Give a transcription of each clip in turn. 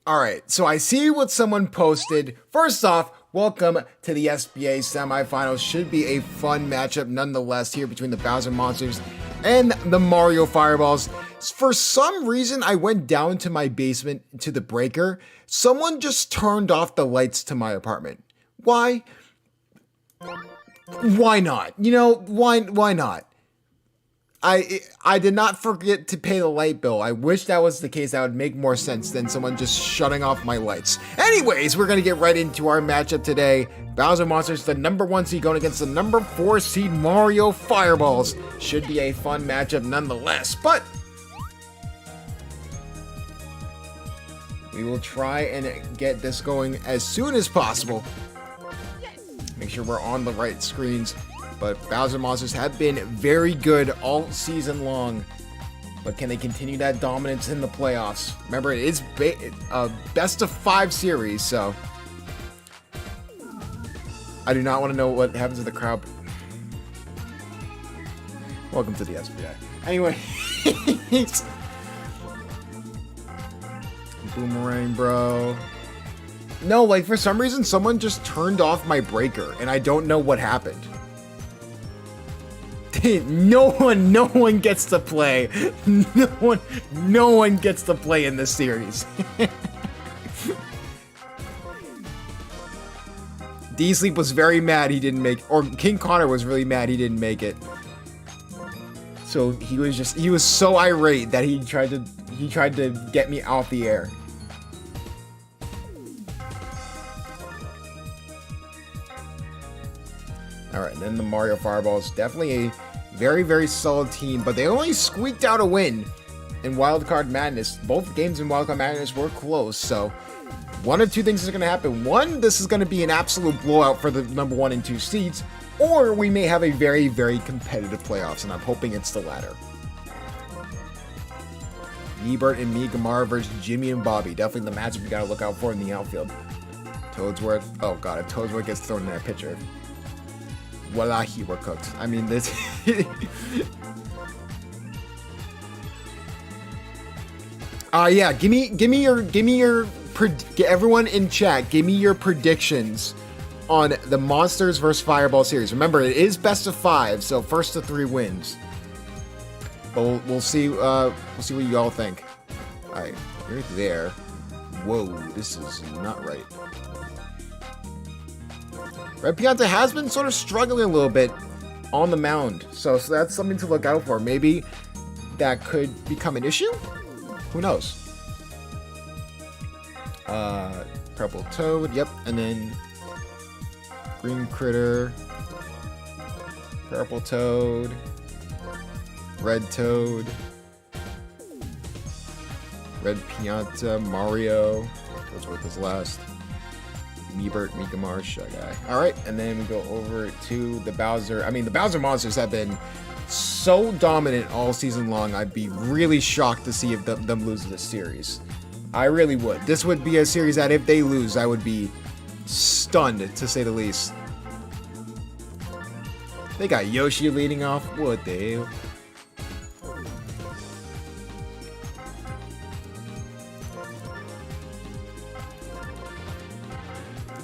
All right, so I see what someone posted. First off, welcome to the SBA semifinals. Should be a fun matchup nonetheless here between the Bowser Monsters and the Mario Fireballs. For some reason, I went down to my basement to the breaker. Someone just turned off the lights to my apartment. Why? Why not? You know, why not? I did not forget to pay the light bill. I wish that was the case. That would make more sense than someone just shutting off my lights. Anyways, we're going to get right into our matchup today. Bowser Monsters, the number 1 seed, going against the number 4 seed Mario Fireballs. Should be a fun matchup nonetheless, but we will try and get this going as soon as possible. Make sure we're on the right screens. But Bowser Monsters have been very good all season long. But can they continue that dominance in the playoffs? Remember, it is a best of 5 series, so I do not want to know what happens to the crowd. Welcome to the SBA. Anyway, Boomerang, bro. No, like for some reason, someone just turned off my breaker, and I don't know what happened. No one gets to play. No one gets to play in this series. D-Sleep was very mad he didn't make, or King Connor was really mad he didn't make it. So he was so irate that he tried to get me off the air. Alright, then the Mario Fireballs, definitely a very, very solid team, but they only squeaked out a win in Wildcard Madness. Both games in Wildcard Madness were close, so one of two things is going to happen. One, this is going to be an absolute blowout for the number 1 and 2 seeds, or we may have a very, very competitive playoffs, and I'm hoping it's the latter. Ebert and Migamara versus Jimmy and Bobby. Definitely the matchup we got to look out for in the outfield. Toadsworth. Oh god, if Toadsworth gets thrown in that pitcher, wallahi, we're cooked. I mean, this. Yeah. Give me your. Everyone in chat, give me your predictions on the Monsters versus Fireball series. Remember, it is best of 5, so first to 3 wins. But we'll see. We'll see what you all think. All right, you're there. Whoa, this is not right. Red Pianta has been sort of struggling a little bit on the mound, so that's something to look out for. Maybe that could become an issue? Who knows? Purple Toad, yep, and then Green Critter, Purple Toad, Red Toad, Red Pianta, Mario, what's worth his last? Ebert, Mikamar, Shy Guy. Alright, and then we go over to the Bowser. I mean, the Bowser Monsters have been so dominant all season long. I'd be really shocked to see if them lose this series. I really would. This would be a series that if they lose, I would be stunned, to say the least. They got Yoshi leading off. What the hell?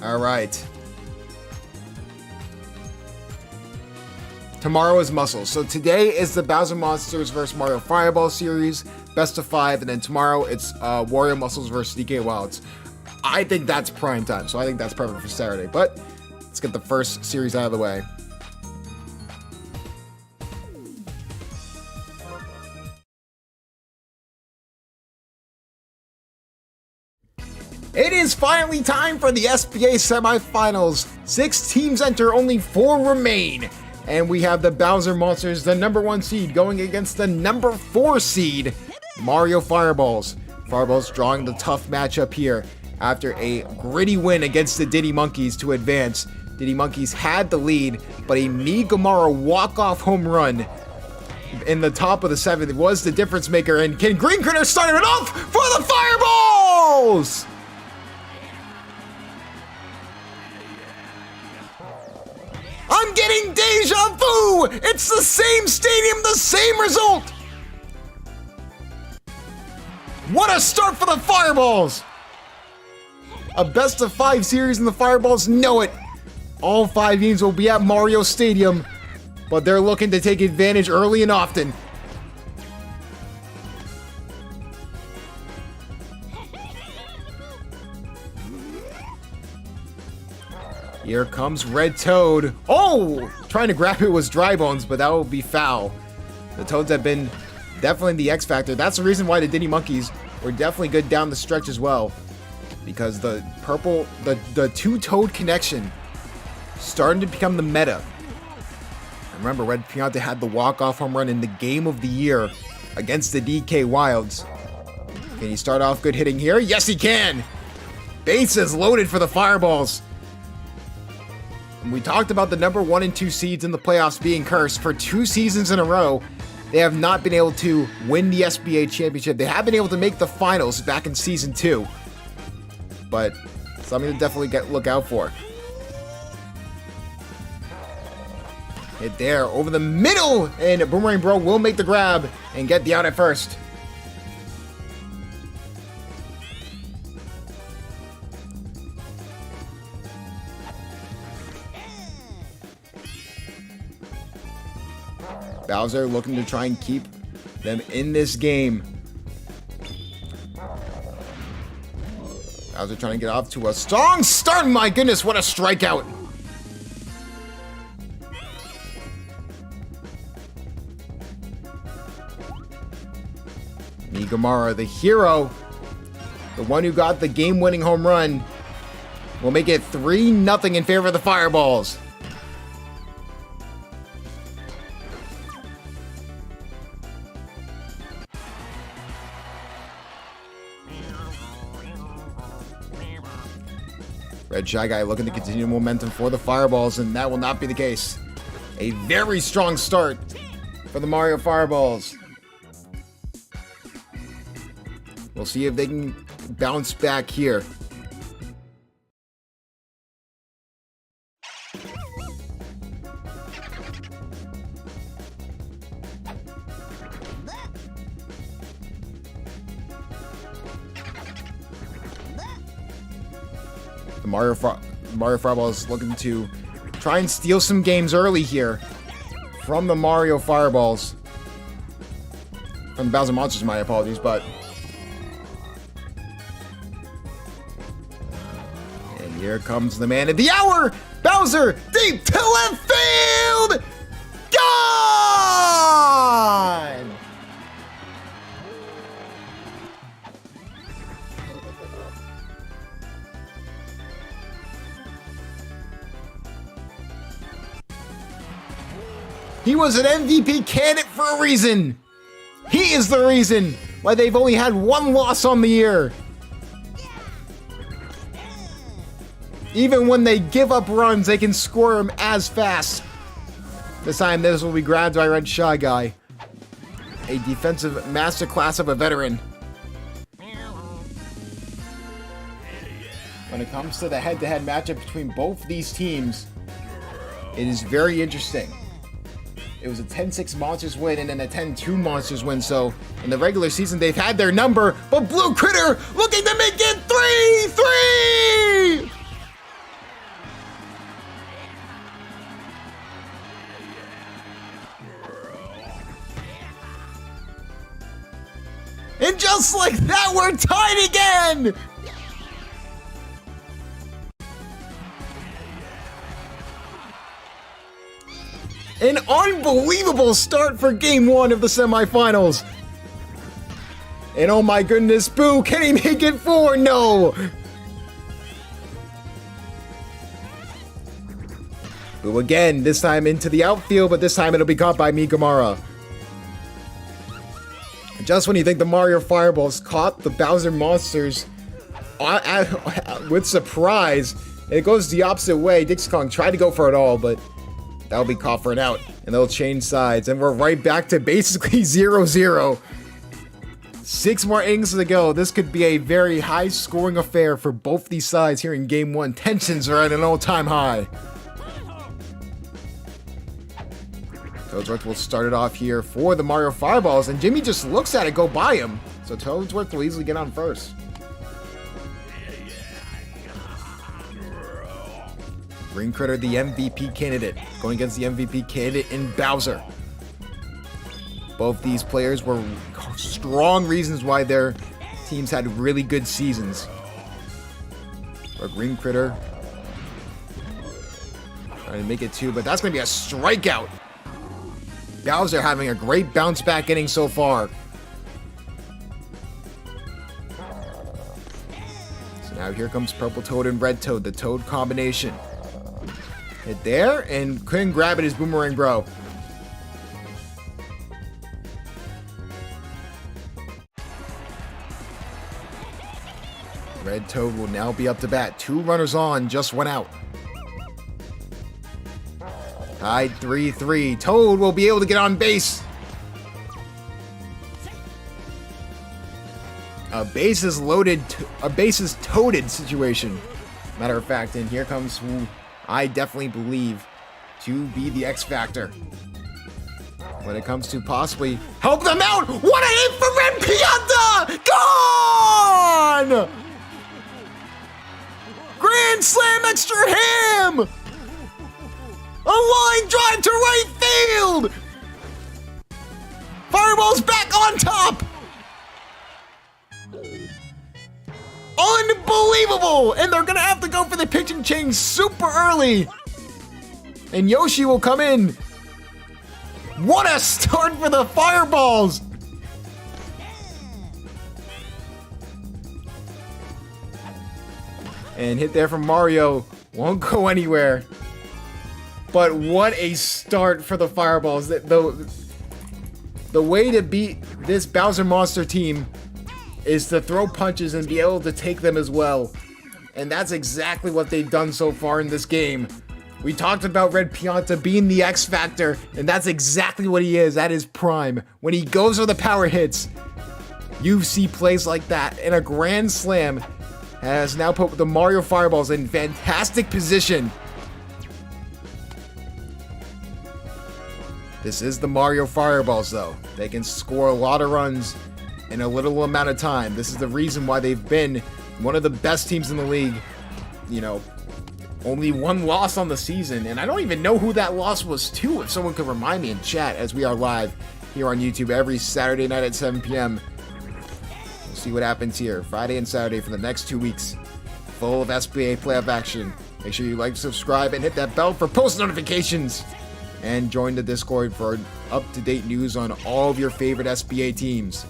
All right. Tomorrow is Muscles. So today is the Bowser Monsters vs. Mario Fireball series, best of 5, and then tomorrow it's Wario Muscles vs. DK Wilds. I think that's prime time, so I think that's perfect for Saturday. But let's get the first series out of the way. It is finally time for the SBA semifinals. 6 teams enter, only 4 remain. And we have the Bowser Monsters, the number 1 seed, going against the number 4 seed, Mario Fireballs. Fireballs drawing the tough matchup here after a gritty win against the Diddy Monkeys to advance. Diddy Monkeys had the lead, but a Migamara walk-off home run in the top of the 7th was the difference maker. And can Green Critter start it off for the Fireballs? I'm getting deja vu! It's the same stadium, the same result! What a start for the Fireballs! A best-of-5 series, and the Fireballs know it. All 5 games will be at Mario Stadium, but they're looking to take advantage early and often. Here comes Red Toad. Oh! Trying to grab it was Dry Bones, but that will be foul. The Toads have been definitely the X factor. That's the reason why the Diddy Monkeys were definitely good down the stretch as well. Because the purple, the two-toad connection starting to become the meta. And remember, Red Pianta had the walk-off home run in the game of the year against the DK Wilds. Can he start off good hitting here? Yes, he can! Bases loaded for the Fireballs. And we talked about the number 1 and 2 seeds in the playoffs being cursed. For 2 seasons in a row, they have not been able to win the SBA championship. They have been able to make the finals back in season 2. But something to definitely look out for. Hit there over the middle, and Boomerang Bro will make the grab and get the out at first. Bowser looking to try and keep them in this game. Bowser trying to get off to a strong start. My goodness, what a strikeout. Migamara, the hero, the one who got the game-winning home run, will make it 3-0 in favor of the Fireballs. Red Shy Guy looking to continue momentum for the Fireballs, and that will not be the case. A very strong start for the Mario Fireballs. We'll see if they can bounce back here. The Mario Fireballs looking to try and steal some games early here from the Mario Fireballs. From the Bowser Monsters, my apologies, but... And here comes the man of the hour! Bowser, deep to left field! Gone! He was an MVP candidate for a reason. He is the reason why they've only had 1 loss on the year. Even when they give up runs, they can score them as fast. This time, this will be grabbed by Red Shy Guy. A defensive masterclass of a veteran. When it comes to the head-to-head matchup between both these teams, it is very interesting. It was a 10-6 Monsters win and then a 10-2 Monsters win, so in the regular season they've had their number, but Blue Critter looking to make it 3-3! And just like that, we're tied again! An unbelievable start for Game 1 of the semifinals. And oh my goodness, Boo, can he make it 4? No! Boo again, this time into the outfield, but this time it'll be caught by Migamara. Just when you think the Mario Fireballs caught the Bowser Monsters with surprise, it goes the opposite way. Dixie Kong tried to go for it all, but that'll be caught for an out, and they'll change sides, and we're right back to basically 0-0. 6 more innings to go. This could be a very high-scoring affair for both these sides here in Game 1. Tensions are at an all-time high. Toadsworth will start it off here for the Mario Fireballs, and Jimmy just looks at it go by him. So Toadsworth will easily get on first. Green Critter, the MVP candidate, going against the MVP candidate in Bowser. Both these players were strong reasons why their teams had really good seasons. But Green Critter trying to make it 2, but that's going to be a strikeout. Bowser having a great bounce back inning so far. So now here comes Purple Toad and Red Toad, the Toad combination. Hit there, and couldn't grab it as Boomerang Bro. Red Toad will now be up to bat. 2 runners on, just 1 out. Tied 3-3. Toad will be able to get on base. A bases toaded situation. Matter of fact, and here comes who I definitely believe to be the X Factor when it comes to possibly help them out. What a hit for Red Pianta! Gone! Grand slam extra ham! A line drive to right field! Fireball's back on top! Unbelievable! And they're gonna have to go for the pitching change super early. And Yoshi will come in. What a start for the Fireballs! And hit there from Mario. Won't go anywhere. But what a start for the Fireballs. The way to beat this Bowser Monster team is to throw punches and be able to take them as well. And that's exactly what they've done so far in this game. We talked about Red Pianta being the X Factor, and that's exactly what he is at his prime. When he goes for the power hits, you see plays like that. And a grand slam has now put the Mario Fireballs in fantastic position. This is the Mario Fireballs, though. They can score a lot of runs in a little amount of time. This is the reason why they've been one of the best teams in the league. You know, only 1 loss on the season, and I don't even know who that loss was to. If someone could remind me in chat, as we are live here on YouTube every Saturday night at 7 p.m. We'll see what happens here. Friday and Saturday for the next 2 weeks. Full of SBA playoff action. Make sure you like, subscribe, and hit that bell for post notifications. And join the Discord for up-to-date news on all of your favorite SBA teams.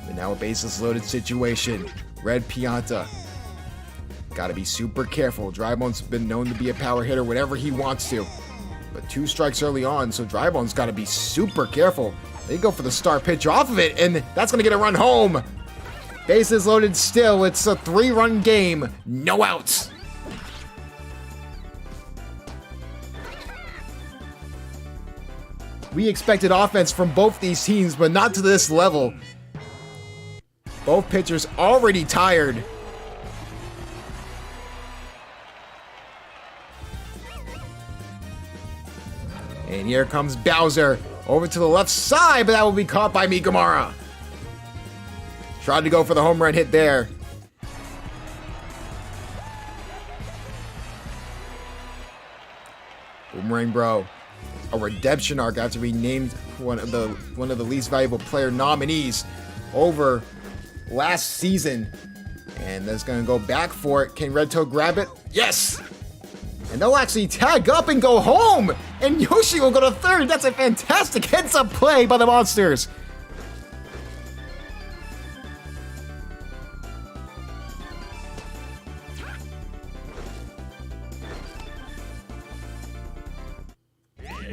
But now a bases loaded situation. Red Pianta. Gotta be super careful. Drybone's been known to be a power hitter whenever he wants to. But 2 strikes early on, so Drybone's gotta be super careful. They go for the star pitch off of it, and that's gonna get a run home. Bases loaded still. It's a 3-run game. No outs. We expected offense from both these teams, but not to this level. Both pitchers already tired. And here comes Bowser over to the left side, but that will be caught by Mikamara. Tried to go for the home run hit there. Boomerang Bro. A redemption arc after we named one of the least valuable player nominees over last season. And that's going to go back for it. Can Red Toad grab it? Yes! And they'll actually tag up and go home! And Yoshi will go to third. That's a fantastic heads-up play by the Monsters.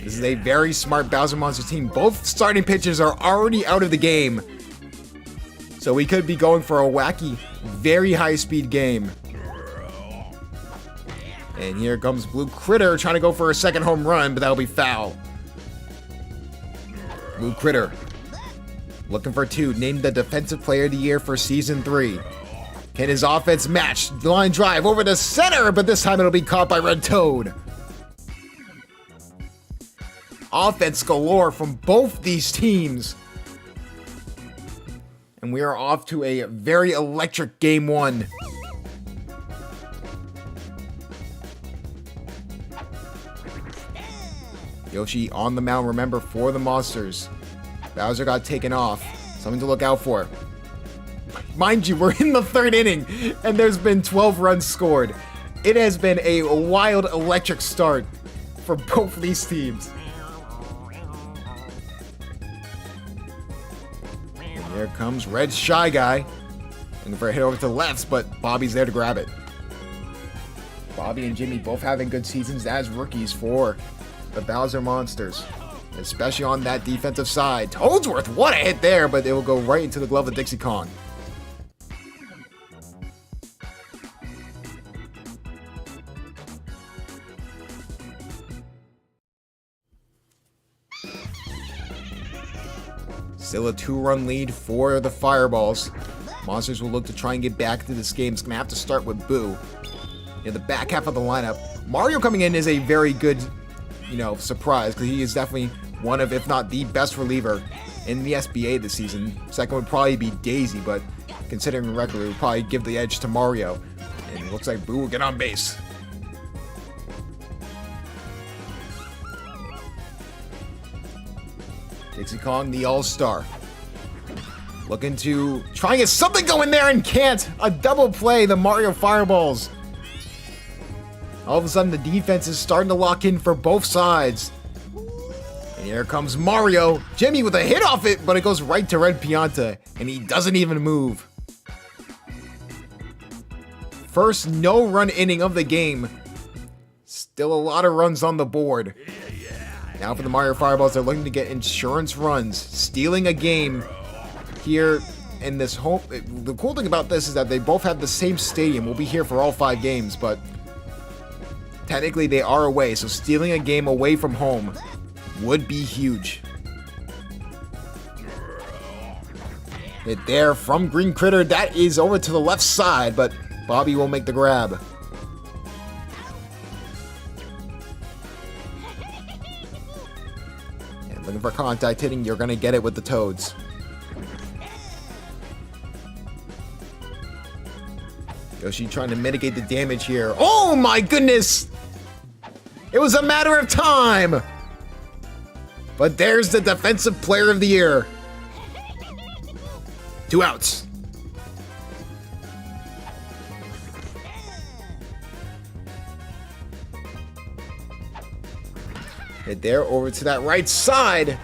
This is a very smart Bowser Monster team. Both starting pitchers are already out of the game. So we could be going for a wacky, very high-speed game. And here comes Blue Critter trying to go for a second home run, but that'll be foul. Blue Critter looking for 2. Named the Defensive Player of the Year for Season 3. Can his offense match? Line drive over the center, but this time it'll be caught by Red Toad. Offense galore from both these teams. And we are off to a very electric Game 1. Yoshi on the mound, remember, for the Monsters. Bowser got taken off. Something to look out for. Mind you, we're in the 3rd inning, and there's been 12 runs scored. It has been a wild, electric start for both of these teams. And here comes Red Shy Guy. Looking for a hit over to the left, but Bobby's there to grab it. Bobby and Jimmy both having good seasons as rookies for the Bowser Monsters, especially on that defensive side. Toadsworth, what a hit there, but it will go right into the glove of Dixie Kong. Still a 2-run lead for the Fireballs. Monsters will look to try and get back into this game. It's going to have to start with Boo. In the back half of the lineup, Mario coming in is a very good, surprise, because he is definitely one of, if not the best reliever in the SBA this season. Second would probably be Daisy, but considering the record, we would probably give the edge to Mario. And it looks like Boo will get on base. Dixie Kong, the all-star. Looking to try and get something going there and can't. A double play, the Mario Fireballs. All of a sudden, the defense is starting to lock in for both sides. And here comes Mario. Jimmy with a hit off it, but it goes right to Red Pianta, and he doesn't even move. First no-run inning of the game. Still a lot of runs on the board. Now for the Mario Fireballs, they're looking to get insurance runs, stealing a game here in this home. The cool thing about this is that they both have the same stadium. We'll be here for all 5 games, but technically they are away, so stealing a game away from home would be huge. Hit there from Green Critter. That is over to the left side, but Bobby will make the grab. Looking for contact hitting, you're going to get it with the Toads. Yoshi trying to mitigate the damage here. Oh my goodness! It was a matter of time! But there's the Defensive Player of the Year. 2 outs. Hit there, over to that right side.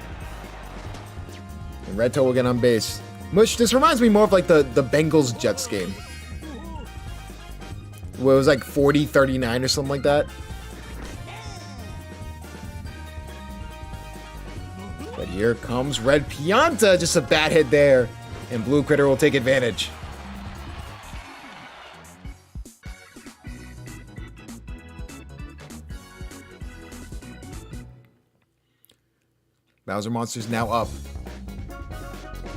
And Red Toe will get on base. Mush, this reminds me more of like the Bengals Jets game, where it was like 40-39 or something like that. But here comes Red Pianta. Just a bad hit there. And Blue Critter will take advantage. Bowser Monsters now up.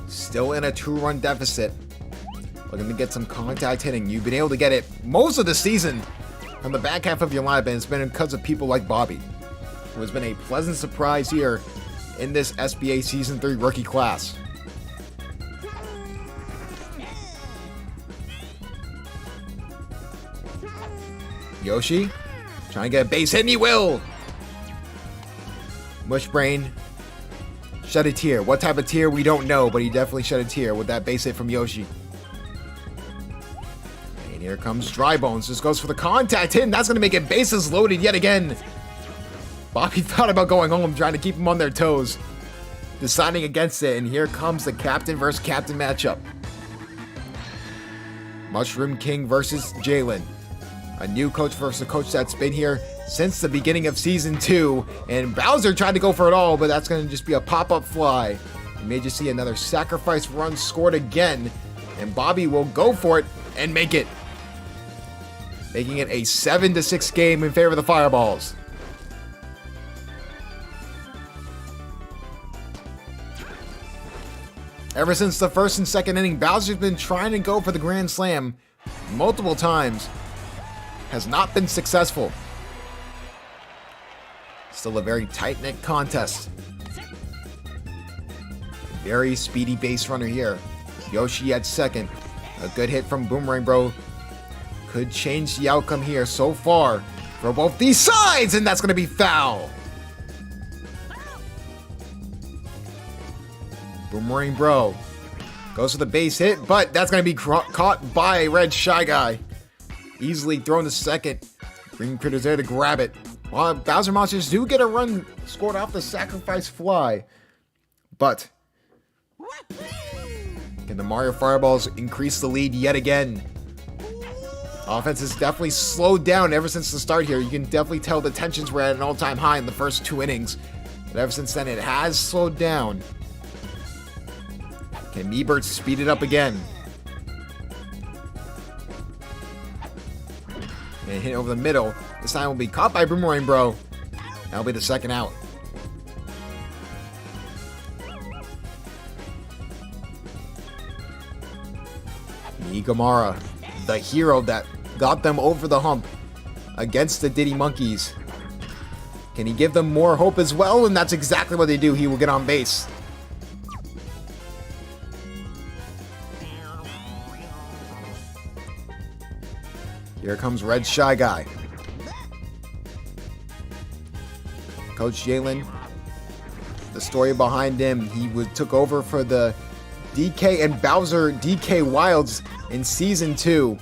Still in a 2-run deficit. Looking to get some contact hitting. You've been able to get it most of the season from the back half of your lineup, and it's been because of people like Bobby, who has been a pleasant surprise here in this SBA Season 3 rookie class. Yoshi, trying to get a base hit, and he will! Mushbrain shed a tear. What type of tear, we don't know, but he definitely shed a tear with that base hit from Yoshi. And here comes Dry Bones. Just goes for the contact hit, and that's going to make it bases loaded yet again. Bobby thought about going home, trying to keep them on their toes, deciding against it, and here comes the captain versus captain matchup. Mushroom King versus Jalen. A new coach versus a coach that's been here since the beginning of Season 2. And Bowser tried to go for it all, but that's going to just be a pop-up fly. You may just see another sacrifice run scored again. And Bobby will go for it and make it. Making it a 7-6 game in favor of the Fireballs. Ever since the first and second inning, Bowser's been trying to go for the Grand Slam multiple times. Has not been successful. Still a very tight-knit contest. Very speedy base runner here. Yoshi at second. A good hit from Boomerang Bro could change the outcome here so far for both these sides, and that's going to be foul. Boomerang Bro goes for the base hit, but that's going to be caught by Red Shy Guy. Easily thrown to second. Green Critter's there to grab it. While Bowser Monsters do get a run scored off the sacrifice fly. But can the Mario Fireballs increase the lead yet again? Offense has definitely slowed down ever since the start here. You can definitely tell the tensions were at an all-time high in the first 2 innings. But ever since then, it has slowed down. Can Meebert speed it up again? And hit over the middle. This time will be caught by Boomerang Bro. That'll be the second out. Nigamara, the hero that got them over the hump against the Diddy Monkeys. Can he give them more hope as well? And that's exactly what they do. He will get on base. Here comes Red Shy Guy. Coach Jalen, the story behind him, he took over for the DK and Bowser DK Wilds in Season 2.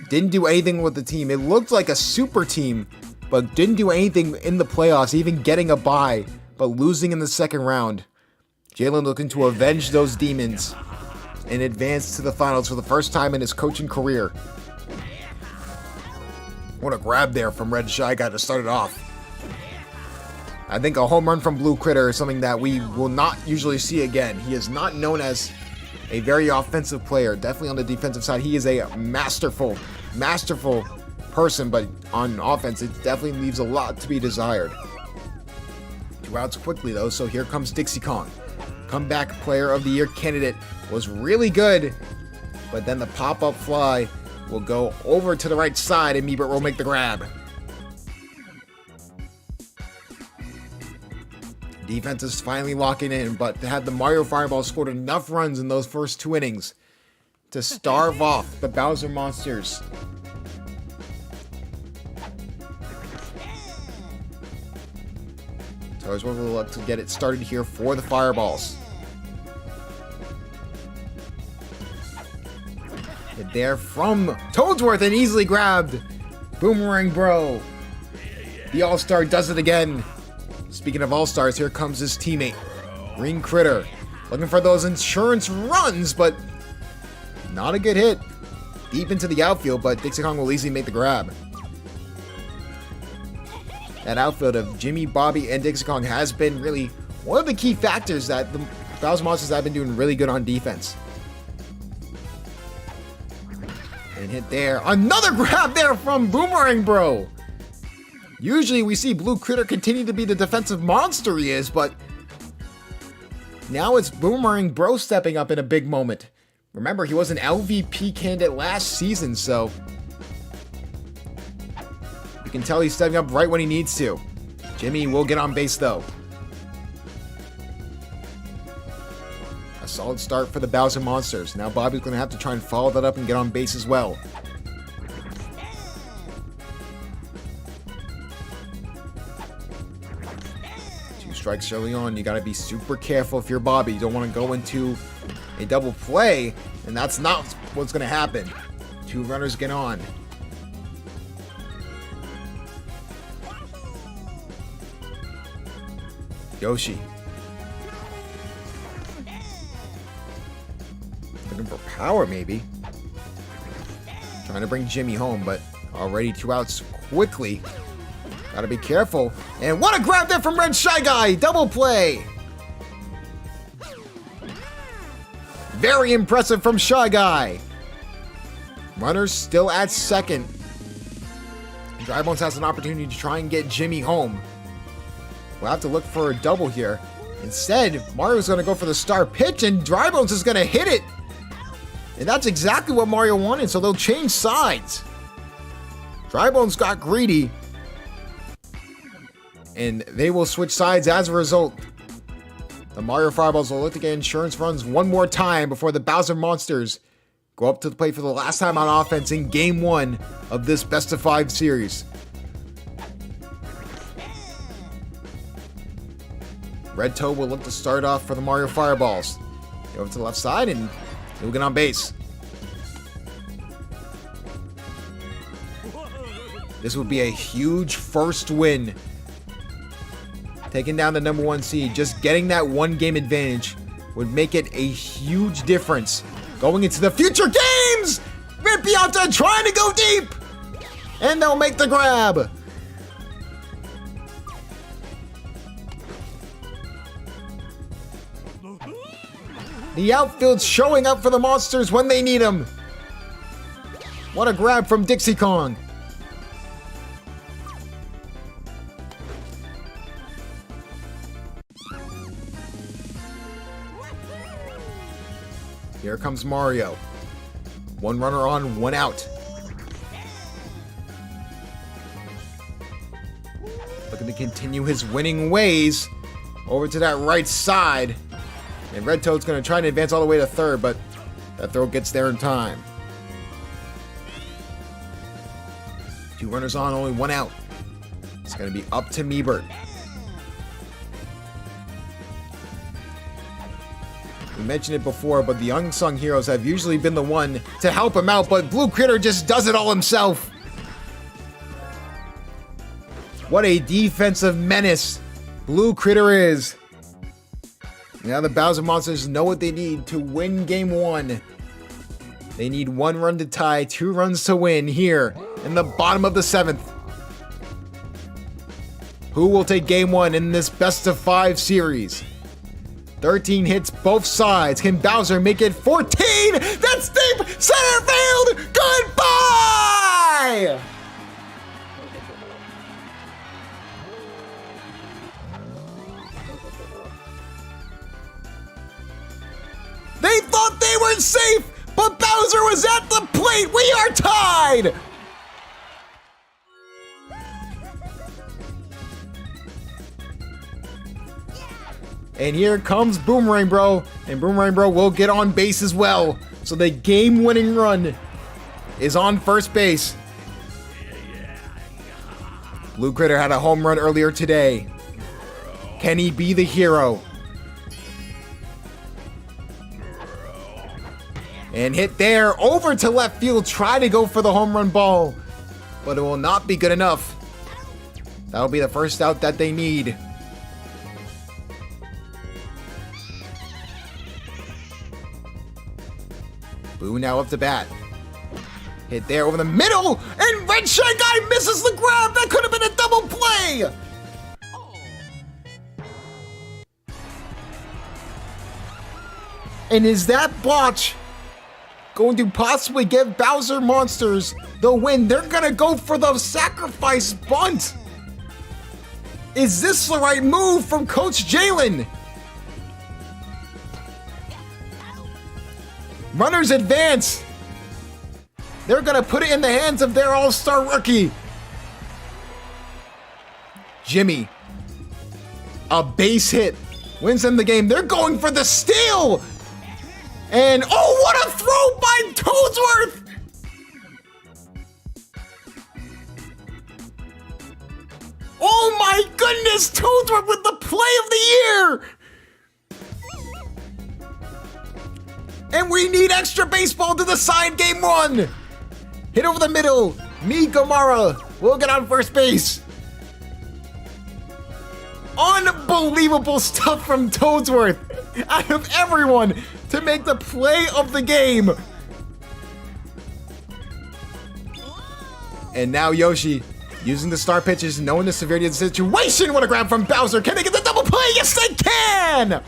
Didn't do anything with the team. It looked like a super team, but didn't do anything in the playoffs, even getting a bye, but losing in the second round. Jalen looking to avenge those demons and advance to the finals for the first time in his coaching career. What a grab there from Red Shy Guy to start it off. I think a home run from Blue Critter is something that we will not usually see again. He is not known as a very offensive player. Definitely on the defensive side, he is a masterful person, but on offense, it definitely leaves a lot to be desired. 2 outs quickly, though, so here comes Dixie Kong. Comeback Player of the Year candidate, was really good, but then the pop-up fly will go over to the right side, and Meebert will make the grab. Defense is finally locking in, but had the Mario Fireball scored enough runs in those first 2 innings to starve off the Bowser Monsters. Toads will look to get it started here for the Fireballs. Hit there from Toadsworth and easily grabbed. Boomerang Bro. The All-Star does it again. Speaking of All-Stars, here comes his teammate, Green Critter. Looking for those insurance runs, but not a good hit. Deep into the outfield, but Dixie Kong will easily make the grab. That outfield of Jimmy, Bobby, and Dixie Kong has been really one of the key factors that the Bowser Monsters have been doing really good on defense. And hit there. Another grab there from Boomerang Bro. Usually we see Blue Critter continue to be the defensive monster he is, but now it's Boomerang Bro stepping up in a big moment. Remember, he was an LVP candidate last season, so you can tell he's stepping up right when he needs to. Jimmy will get on base, though. A solid start for the Bowser Monsters. Now Bobby's going to have to try and follow that up and get on base as well. Strikes early on. You got to be super careful if you're Bobby. You don't want to go into a double play, and that's not what's going to happen. 2 runners get on. Yoshi. Looking for power, maybe. Trying to bring Jimmy home, but already 2 outs quickly. Gotta be careful. And what a grab there from Red Shy Guy! Double play! Very impressive from Shy Guy. Runners still at second. Drybones has an opportunity to try and get Jimmy home. We'll have to look for a double here. Instead, Mario's going to go for the star pitch, and Drybones is going to hit it. And that's exactly what Mario wanted, so they'll change sides. Drybones got greedy, and they will switch sides as a result. The Mario Fireballs will look to get insurance runs one more time before the Bowser Monsters go up to the plate for the last time on offense in Game 1 of this best-of-5 series. Red Toad will look to start off for the Mario Fireballs. Go over to the left side and he'll get on base. This would be a huge first win. Taking down the number 1 seed, just getting that 1 game advantage would make it a huge difference. Going into the future games! Rampianta trying to go deep! And they'll make the grab! The outfield's showing up for the monsters when they need them. What a grab from Dixie Kong. Here comes Mario. 1 runner on, 1 out. Looking to continue his winning ways over to that right side. And Red Toad's going to try and advance all the way to third, but that throw gets there in time. 2 runners on, only 1 out. It's going to be up to Meebert. We mentioned it before, but the unsung heroes have usually been the one to help him out, but Blue Critter just does it all himself. What a defensive menace Blue Critter is. Now the Bowser Monsters know what they need to win game 1. They need 1 run to tie, 2 runs to win here in the bottom of the 7th. Who will take game 1 in this best of 5 series? 13 hits both sides. Can Bowser make it 14? That's deep center field. Goodbye! They thought they were safe, but Bowser was at the plate. We are tied. And here comes Boomerang Bro, and Boomerang Bro will get on base as well. So the game-winning run is on first base. Blue Critter had a home run earlier today. Can he be the hero? And hit there, over to left field, try to go for the home run ball, but it will not be good enough. That'll be the first out that they need. Boo now up to bat. Hit there over the middle, and Red Shy Guy misses the grab. That could have been a double play. And is that botch going to possibly give Bowser Monsters the win? They're gonna go for the sacrifice bunt. Is this the right move from Coach Jalen? Runners advance. They're gonna put it in the hands of their all-star rookie. Jimmy, a base hit, wins them the game. They're going for the steal. And oh, what a throw by Toadsworth! Oh my goodness, Toadsworth with the play of the year! And we need extra baseball to decide game 1. Hit over the middle. Me Gamara will get on first base. Unbelievable stuff from Toadsworth out of everyone to make the play of the game. And now Yoshi, using the star pitches, knowing the severity of the situation. What a grab from Bowser. Can they get the double play? Yes, they can!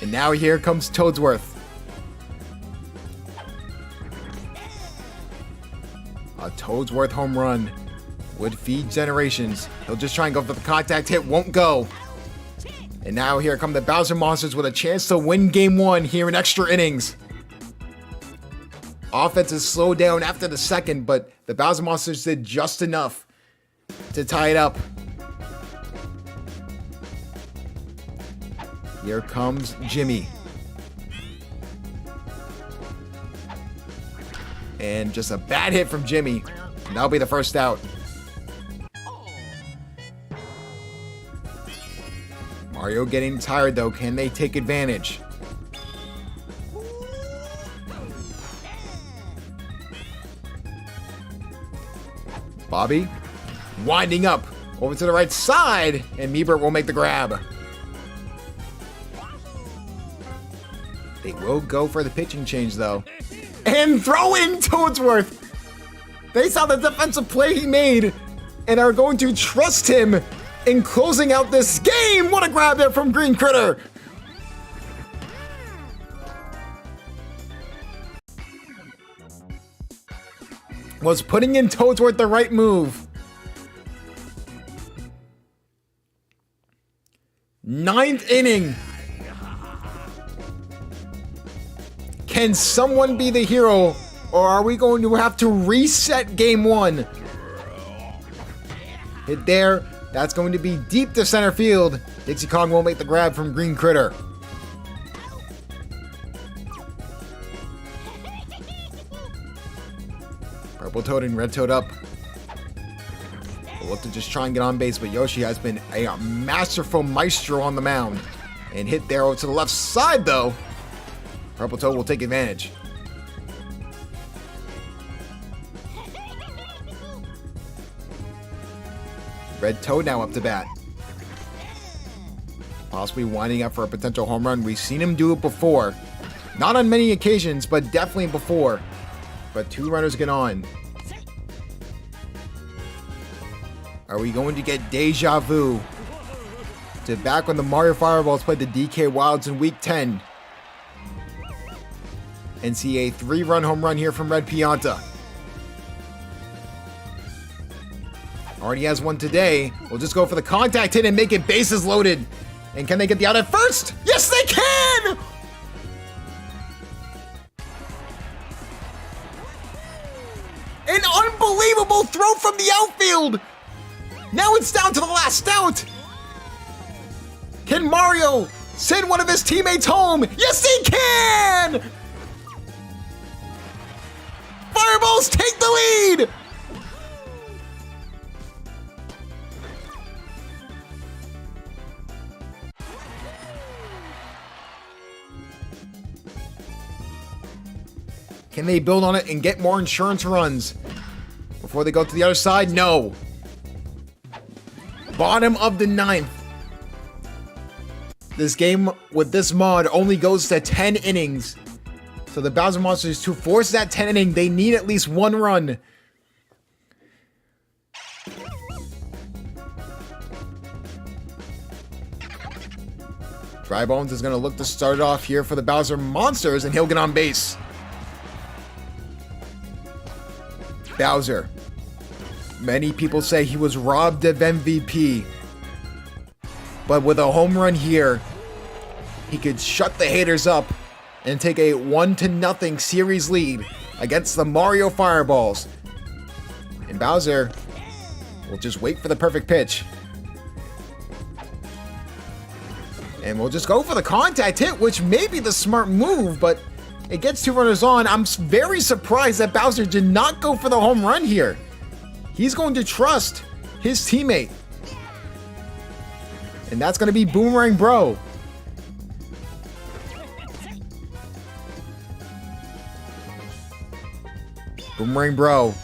And now here comes Toadsworth. A Toadsworth home run would feed generations. He'll just try and go for the contact hit, won't go. And now here come the Bowser Monsters with a chance to win game 1 here in extra innings. Offense is slowed down after the second, but the Bowser Monsters did just enough to tie it up. Here comes Jimmy. And just a bad hit from Jimmy. And that'll be the first out. Mario getting tired though. Can they take advantage? Bobby winding up over to the right side, and Miebert will make the grab. They will go for the pitching change though. And throw in Toadsworth. They saw the defensive play he made and are going to trust him in closing out this game. What a grab there from Green Critter. Was putting in Toadsworth the right move? Ninth inning. Can someone be the hero, or are we going to have to reset game one? Hit there. That's going to be deep to center field. Dixie Kong will make the grab from Green Critter. Purple Toad and Red Toad up. We'll look to just try and get on base, but Yoshi has been a masterful maestro on the mound. And hit there over to the left side, though. Purple Toad will take advantage. Red Toad now up to bat. Possibly winding up for a potential home run. We've seen him do it before. Not on many occasions, but definitely before. But two runners get on. Are we going to get deja vu to back when the Mario Fireballs played the DK Wilds in Week 10? And see a 3-run home run here from Red Pianta. Already has one today. We'll just go for the contact hit and make it bases loaded. And can they get the out at first? Yes, they can! An unbelievable throw from the outfield. Now it's down to the last out. Can Mario send one of his teammates home? Yes, he can! Fireballs take the lead! Can they build on it and get more insurance runs before they go to the other side? No. Bottom of the 9th. This game with this mod only goes to 10 innings. So the Bowser Monsters, to force that 10 inning, they need at least one run. Dry Bones is going to look to start it off here for the Bowser Monsters, and he'll get on base. Bowser. Many people say he was robbed of MVP. But with a home run here, he could shut the haters up and take a 1-0 series lead against the Mario Fireballs. And Bowser will just wait for the perfect pitch. And we'll just go for the contact hit, which may be the smart move, but it gets 2 runners on. I'm very surprised that Bowser did not go for the home run here. He's going to trust his teammate. And that's going to be Boomerang Bro. Boomerang Bro,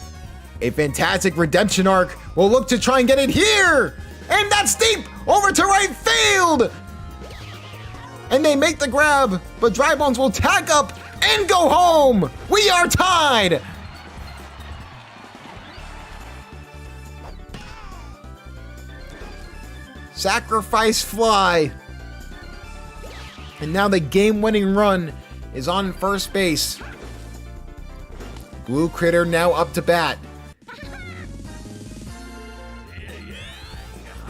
a fantastic redemption arc, will look to try and get it here. And that's deep over to right field. And they make the grab, but Dry Bones will tag up and go home. We are tied. Sacrifice fly. And now the game-winning run is on first base. Blue Critter now up to bat.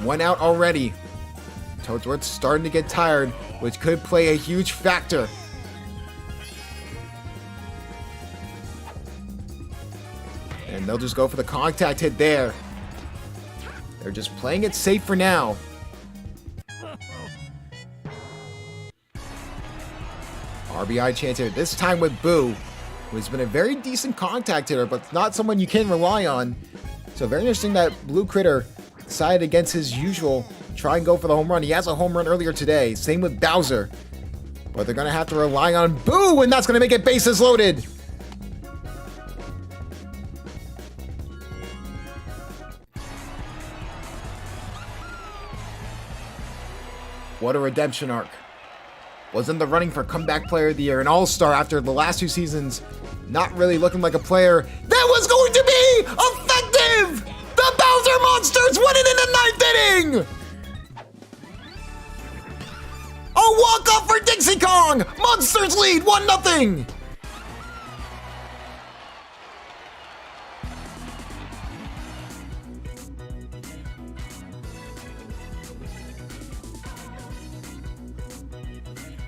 1 out already. Toadsworth's starting to get tired, which could play a huge factor. And they'll just go for the contact hit there. They're just playing it safe for now. RBI chance here, this time with Boo. who's been a very decent contact hitter, but not someone you can rely on. So very interesting that Blue Critter decided against his usual, try and go for the home run. He has a home run earlier today. Same with Bowser. But they're going to have to rely on Boo, and that's going to make it bases loaded. What a redemption arc. Was in the running for Comeback Player of the Year, an all-star after the last 2 seasons, not really looking like a player that was going to be effective! The Bowser Monsters win it in the 9th inning! A walk-off for Dixie Kong! Monsters lead 1-0!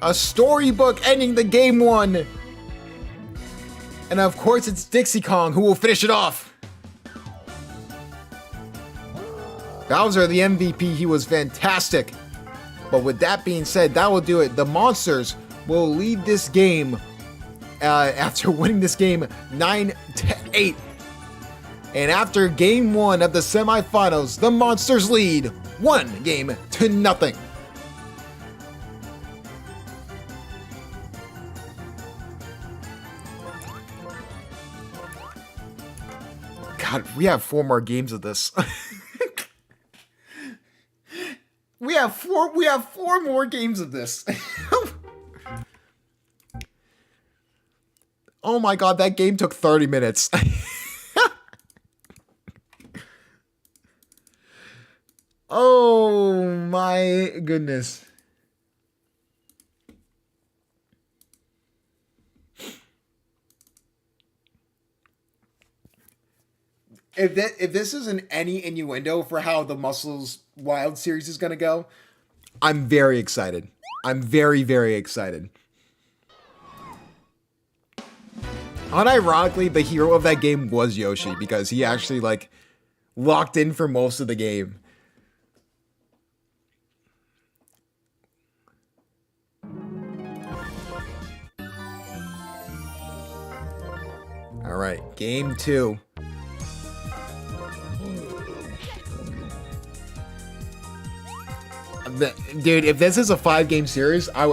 A storybook ending the game 1. And of course it's Dixie Kong who will finish it off. Bowser, the MVP, he was fantastic. But with that being said, that will do it. The Monsters will lead this game after winning this game 9-8. And after game 1 of the semifinals, the Monsters lead 1-0. God, we have 4 more games of this. We have four more games of this. Oh my god, that game took 30 minutes. Oh my goodness. If this isn't any innuendo for how the Muscles Wild series is going to go, I'm very excited. I'm very, very excited. Unironically, the hero of that game was Yoshi because he actually like locked in for most of the game. All right, game 2. Dude, if this is a 5-game series, that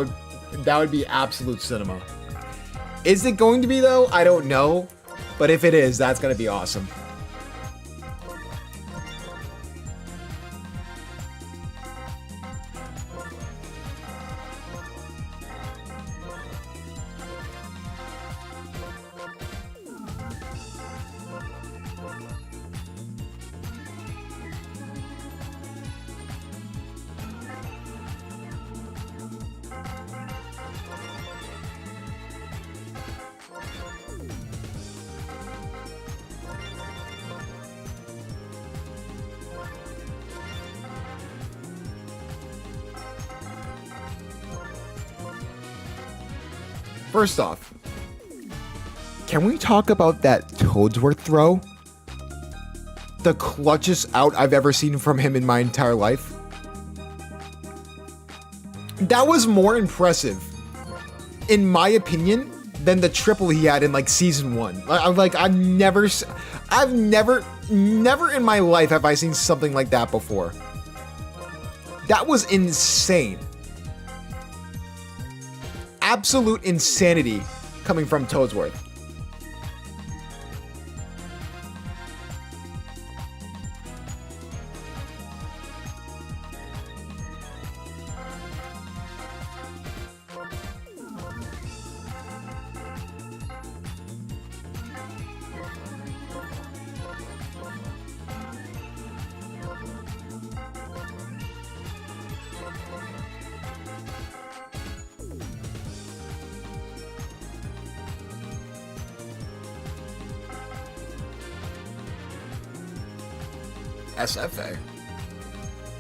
would be absolute cinema. Is it going to be though? I don't know. But if it is, that's going to be awesome. First off, can we talk about that Toadsworth throw? The clutchest out I've ever seen from him in my entire life. That was more impressive, in my opinion, than the triple he had in like season 1. I've never in my life have I seen something like that before. That was insane. Absolute insanity coming from Toadsworth. SFA?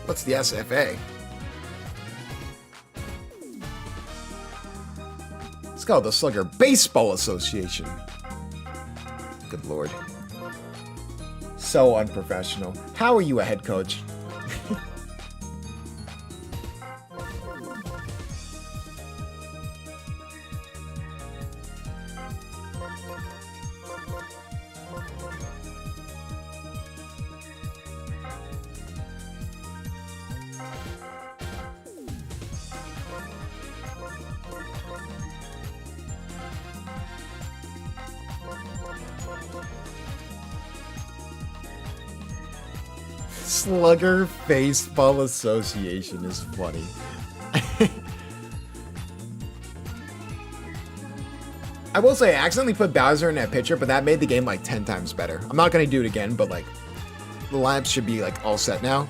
What's the SFA? It's called the Slugger Baseball Association. Good lord. So unprofessional. How are you a head coach? Slugger Baseball Association is funny. I will say I accidentally put Bowser in that picture, but that made the game like 10 times better. I'm not gonna do it again, but like the lineup should be like all set now.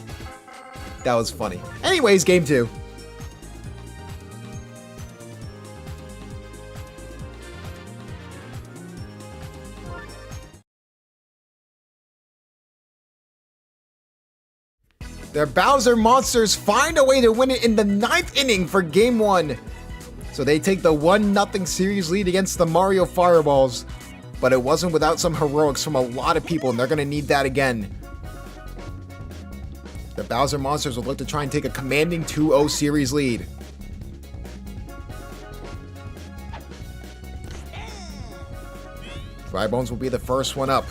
That was funny. Anyways, game 2. The Bowser Monsters find a way to win it in the 9th inning for game 1. So they take the 1-0 series lead against the Mario Fireballs. But it wasn't without some heroics from a lot of people, and they're going to need that again. The Bowser Monsters will look to try and take a commanding 2-0 series lead. Dry Bones will be the first one up.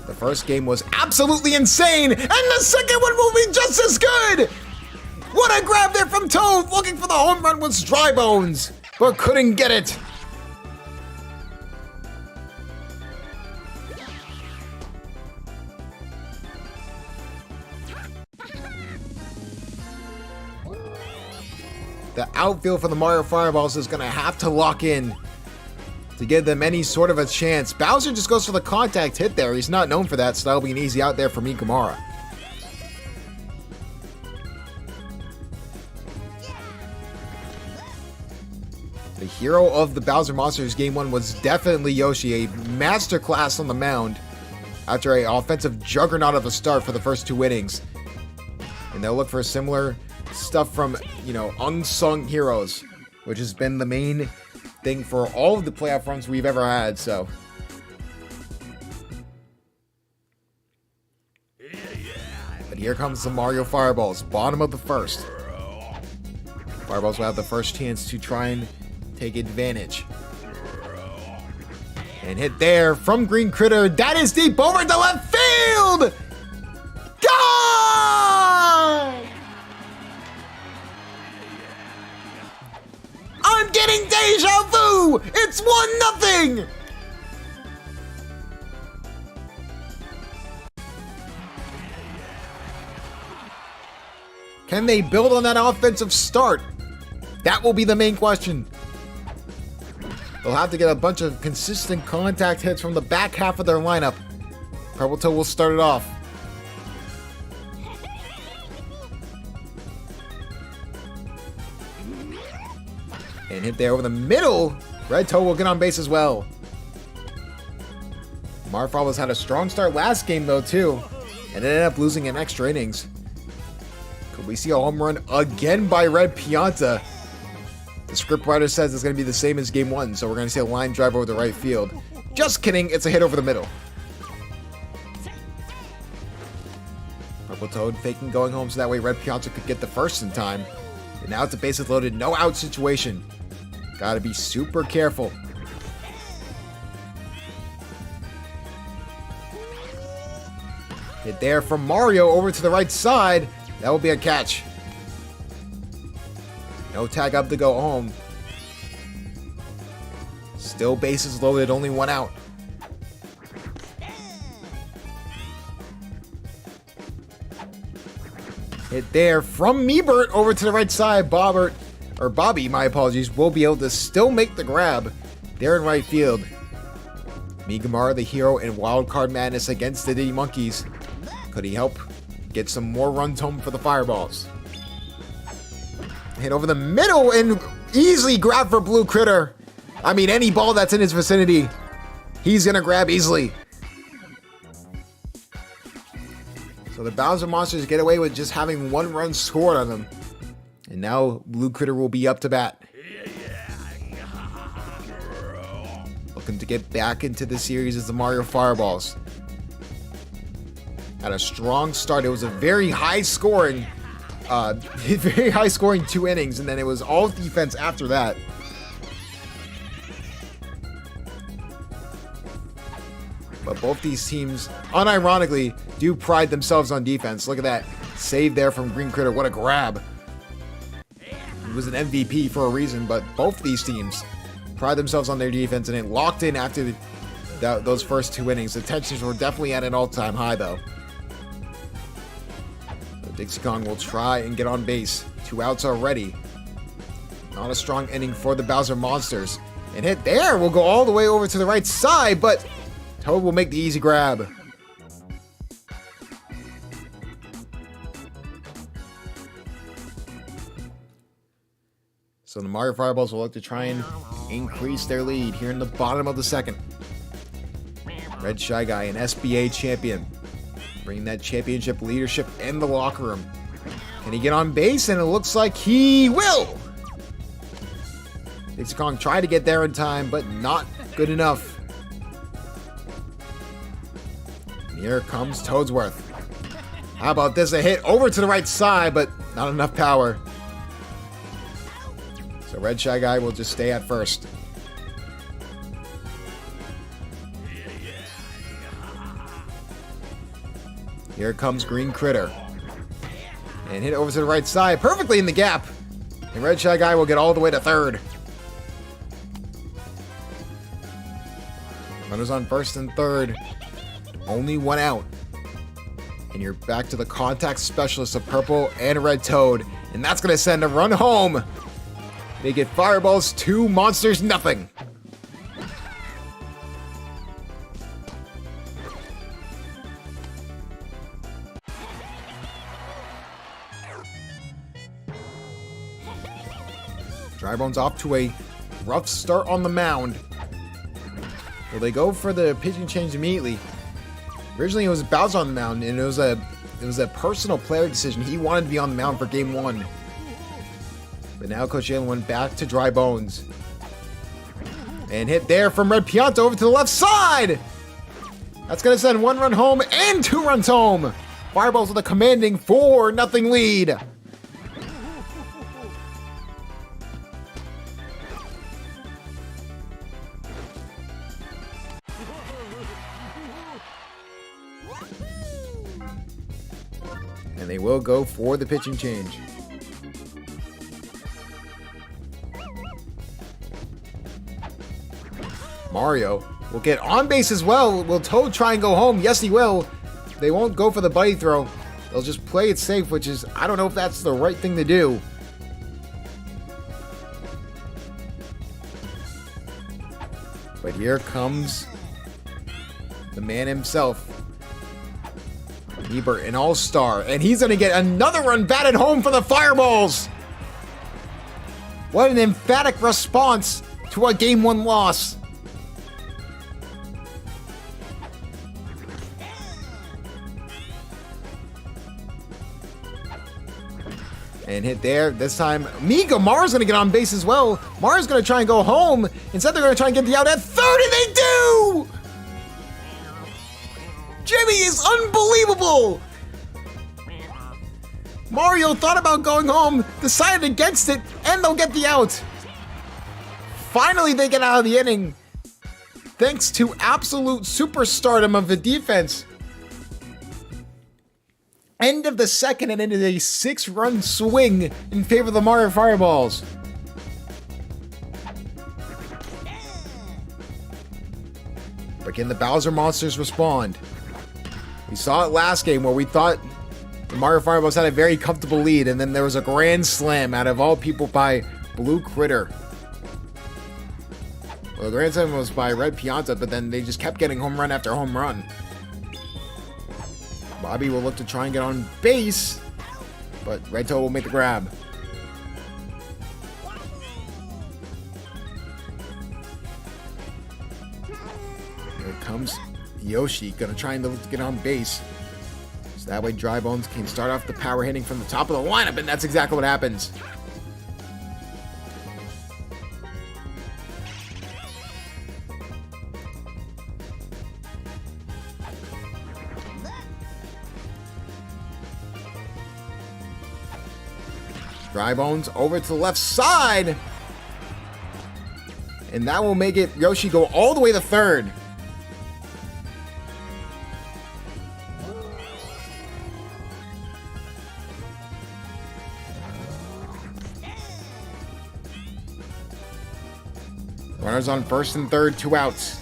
The first game was absolutely insane, and the second one will be just as good! What a grab there from Toad, looking for the home run with Dry Bones, but couldn't get it. The outfield for the Mario Fireballs is going to have to lock in to give them any sort of a chance. Bowser just goes for the contact hit there. He's not known for that, so that'll be an easy out there for Mikamara. The hero of the Bowser Monsters game 1 was definitely Yoshi, a masterclass on the mound after an offensive juggernaut of a start for the first 2 innings. And they'll look for similar stuff from, unsung heroes, which has been the main thing for all of the playoff runs we've ever had, so. But here comes the Mario Fireballs, bottom of the first. Fireballs will have the first chance to try and take advantage. And hit there from Green Critter. That is deep over to left field! Gone! I'm getting deja vu! It's 1-0! Can they build on that offensive start? That will be the main question. They'll have to get a bunch of consistent contact hits from the back half of their lineup. Purple Toad will start it off. And hit there over the middle. Red Toad will get on base as well. Marfal's had a strong start last game though too, and ended up losing in extra innings. Could we see a home run again by Red Pianta? The scriptwriter says it's going to be the same as game 1, so we're going to see a line drive over the right field. Just kidding, it's a hit over the middle. Purple Toad faking going home so that way Red Pianta could get the first in time. And now it's a bases loaded, no out situation. Gotta be super careful. Hit there from Mario over to the right side. That will be a catch. No tag up to go home. Still bases loaded, only 1 out. Hit there from Meebert over to the right side. Bobby, my apologies, will be able to still make the grab there in right field. Mikamara, the hero in Wild Card Madness against the Diddy Monkeys. Could he help get some more runs home for the Fireballs? Hit over the middle and easily grab for Blue Critter. I mean, any ball that's in his vicinity, he's gonna grab easily. So the Bowser Monsters get away with just having 1 run scored on them. And now Blue Critter will be up to bat. Looking to get back into the series as the Mario Fireballs. Had a strong start. It was a very high scoring 2 innings, and then it was all defense after that. But both these teams, unironically, do pride themselves on defense. Look at that save there from Green Critter. What a grab. He was an MVP for a reason, but both these teams pride themselves on their defense, and it locked in after those first 2 innings. The tensions were definitely at an all-time high, though. Dixie Kong will try and get on base. 2 outs already. Not a strong inning for the Bowser Monsters. And hit there will go all the way over to the right side, but Toad will make the easy grab. So the Mario Fireballs will look to try and increase their lead here in the bottom of the second. Red Shy Guy, an SBA champion, bringing that championship leadership in the locker room. Can he get on base? And it looks like he will! Dixie Kong tried to get there in time, but not good enough. And here comes Toadsworth. How about this? A hit over to the right side, but not enough power. So Red Shy Guy will just stay at first. Here comes Green Critter. And hit over to the right side, perfectly in the gap. And Red Shy Guy will get all the way to third. Runners on first and third. Only 1 out. And you're back to the contact specialist of Purple and Red Toad. And that's going to send a run home. They get Fireballs 2, Monsters nothing. Drybone's off to a rough start on the mound. Well, they go for the pitching change immediately. Originally, it was Bowser on the mound, and it was a personal player decision. He wanted to be on the mound for Game 1. But now Coach Allen went back to Dry Bones. And hit there from Red Pianta over to the left side! That's going to send 1 run home and 2 runs home! Fireballs with a commanding 4-0 lead. And they will go for the pitching change. Mario will get on base as well. Will Toad try and go home? Yes, he will. They won't go for the buddy throw. They'll just play it safe, which is, I don't know if that's the right thing to do. But here comes the man himself. Ebert, an all-star, and he's going to get another run batted home for the Fireballs. What an emphatic response to a Game 1 loss. And hit there. This time, Mara's going to get on base as well. Mara's going to try and go home. Instead, they're going to try and get the out at third, and they do! Jimmy is unbelievable! Mario thought about going home, decided against it, and they'll get the out. Finally, they get out of the inning. Thanks to absolute superstardom of the defense. End of the second, and into a 6-run swing in favor of the Mario Fireballs. But can the Bowser Monsters respond? We saw it last game where we thought the Mario Fireballs had a very comfortable lead, and then there was a grand slam out of all people by Blue Critter. Well, the grand slam was by Red Pianta, but then they just kept getting home run after home run. Bobby will look to try and get on base, but Red Toad will make the grab. Here comes Yoshi, gonna try and look to get on base. So that way Dry Bones can start off the power hitting from the top of the lineup, and that's exactly what happens. Dry Bones over to the left side. And that will make it Yoshi go all the way to third. Runners on first and third, 2 outs.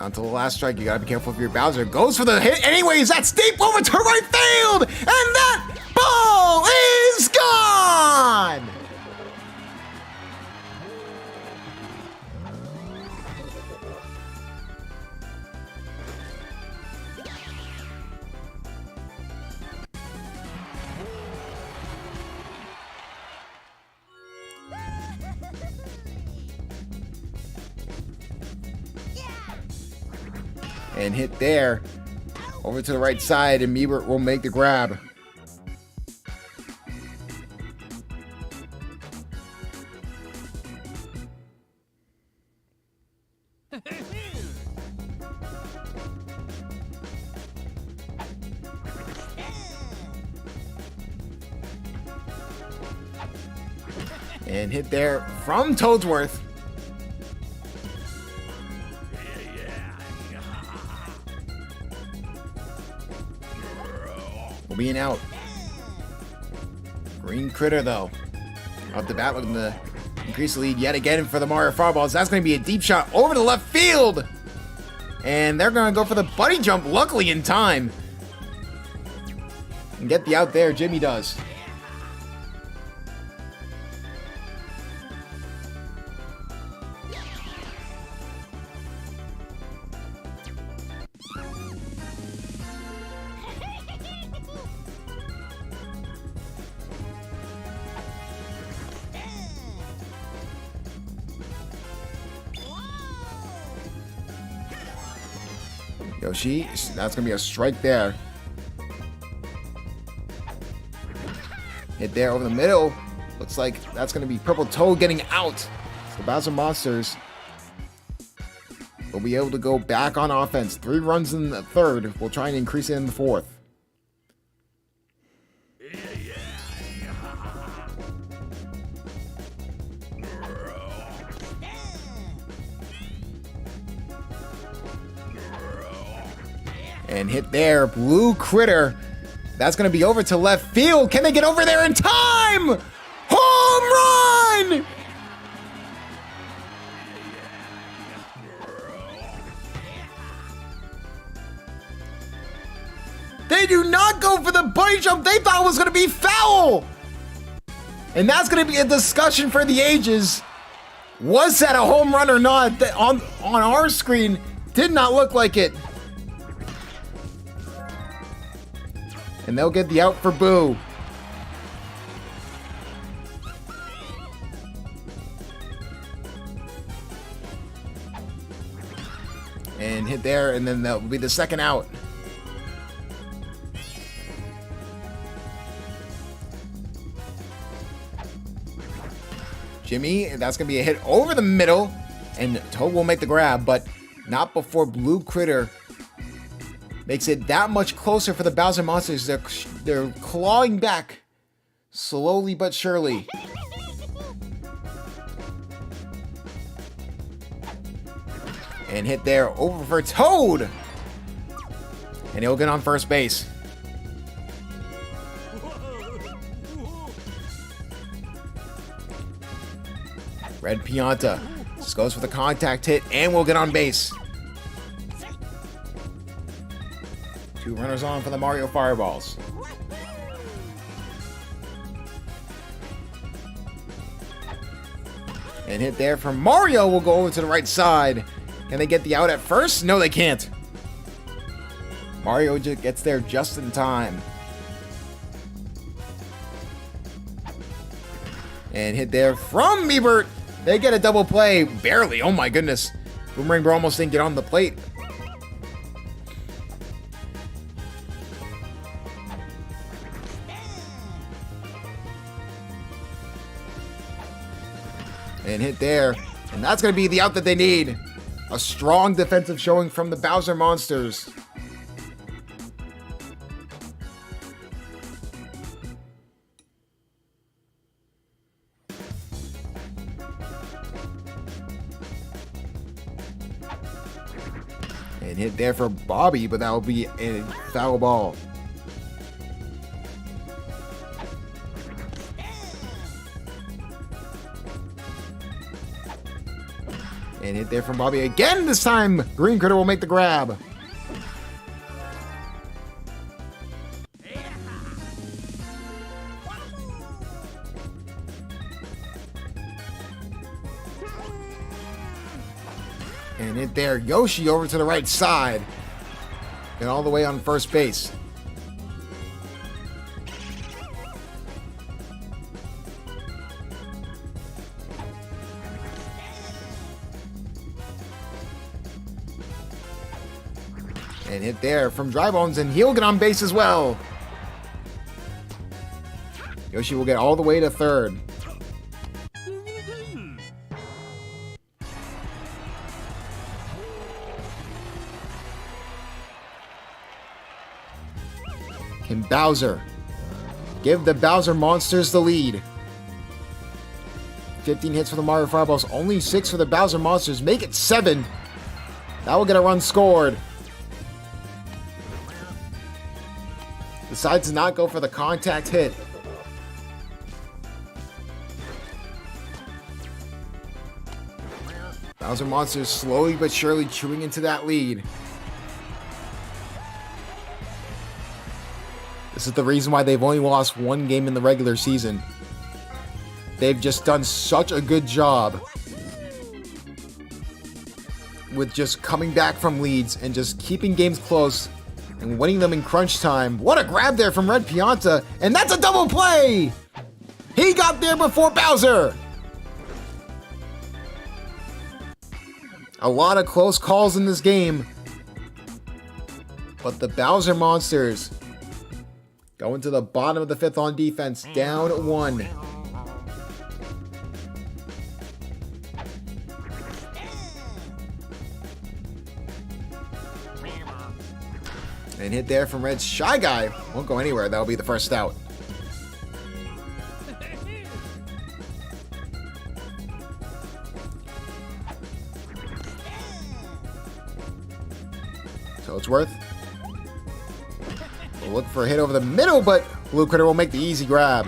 Down to the last strike. You gotta be careful of your Bowser. Goes for the hit. Anyways, that's deep over to right field. And that ball is gone. And hit there. Over to the right side, and Miebert will make the grab. And hit there from Toadsworth. Will be an out. Green Critter, though, up the bat, looking to increase the lead yet again for the Mario Fireballs. That's going to be a deep shot over to left field. And they're going to go for the bunny jump, luckily in time. And get the out there, Jimmy does. Yoshi, that's going to be a strike there. Hit there over the middle. Looks like that's going to be Purple Toad getting out. So the Bowser Monsters will be able to go back on offense. 3 runs in the third. We'll try and increase it in the fourth. And hit there, Blue Critter. That's going to be over to left field. Can they get over there in time? Home run! They do not go for the bunny jump they thought was going to be foul. And that's going to be a discussion for the ages. Was that a home run or not? On our screen, did not look like it. And they'll get the out for Boo. And hit there, and then that will be the second out. Jimmy, that's going to be a hit over the middle, and Toad will make the grab, but not before Blue Critter makes it that much closer for the Bowser Monsters. They're clawing back, slowly but surely. And hit there, over for Toad! And he'll get on first base. Red Pianta just goes for the contact hit and will get on base. 2 runners on for the Mario Fireballs. And hit there from Mario will go over to the right side. Can they get the out at first? No, they can't. Mario just gets there just in time. And hit there from Miebert. They get a double play. Barely. Oh my goodness. Boomerang Bro almost didn't get on the plate. And hit there. And that's going to be the out that they need. A strong defensive showing from the Bowser Monsters. And hit there for Bobby, but that will be a foul ball. And hit there from Bobby again. This time, Green Critter will make the grab. And hit there. Yoshi over to the right side. And all the way on first base. And hit there from Dry Bones, and he'll get on base as well. Yoshi will get all the way to third. Can Bowser give the Bowser Monsters the lead? 15 hits for the Mario Fireballs, only 6 for the Bowser Monsters. Make it 7. That will get a run scored. Decides to not go for the contact hit. Bowser Monsters slowly but surely chewing into that lead. This is the reason why they've only lost 1 game in the regular season. They've just done such a good job with just coming back from leads and just keeping games close and winning them in crunch time. What a grab there from Red Pianta, and that's a double play! He got there before Bowser! A lot of close calls in this game, but the Bowser Monsters going to the bottom of the 5th on defense, down 1. And hit there from Red's Shy Guy. Won't go anywhere. That'll be the first out. So it's worth. We'll look for a hit over the middle, but Blue Critter will make the easy grab.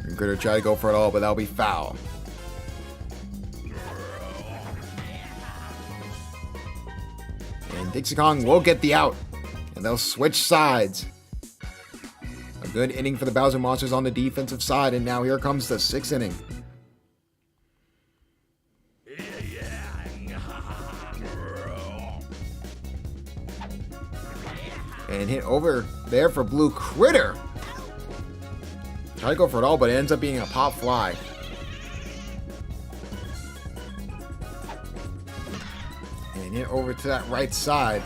Green Critter try to go for it all, but that'll be foul. And Dixie Kong will get the out, and they'll switch sides. A good inning for the Bowser Monsters on the defensive side, and now here comes the 6th inning. And hit over there for Blue Critter. Try to go for it all, but it ends up being a pop fly. And hit over to that right side.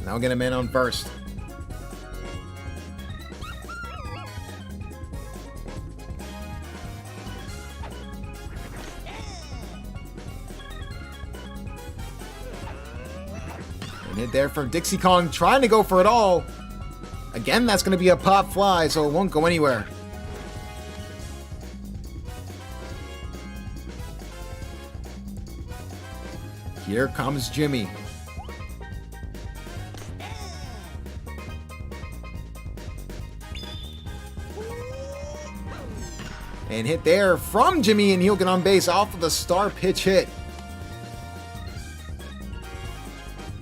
Now get a man on first. Hit there from Dixie Kong, trying to go for it all. Again, that's going to be a pop fly, so it won't go anywhere. Here comes Jimmy. And hit there from Jimmy, and he'll get on base off of the star pitch hit.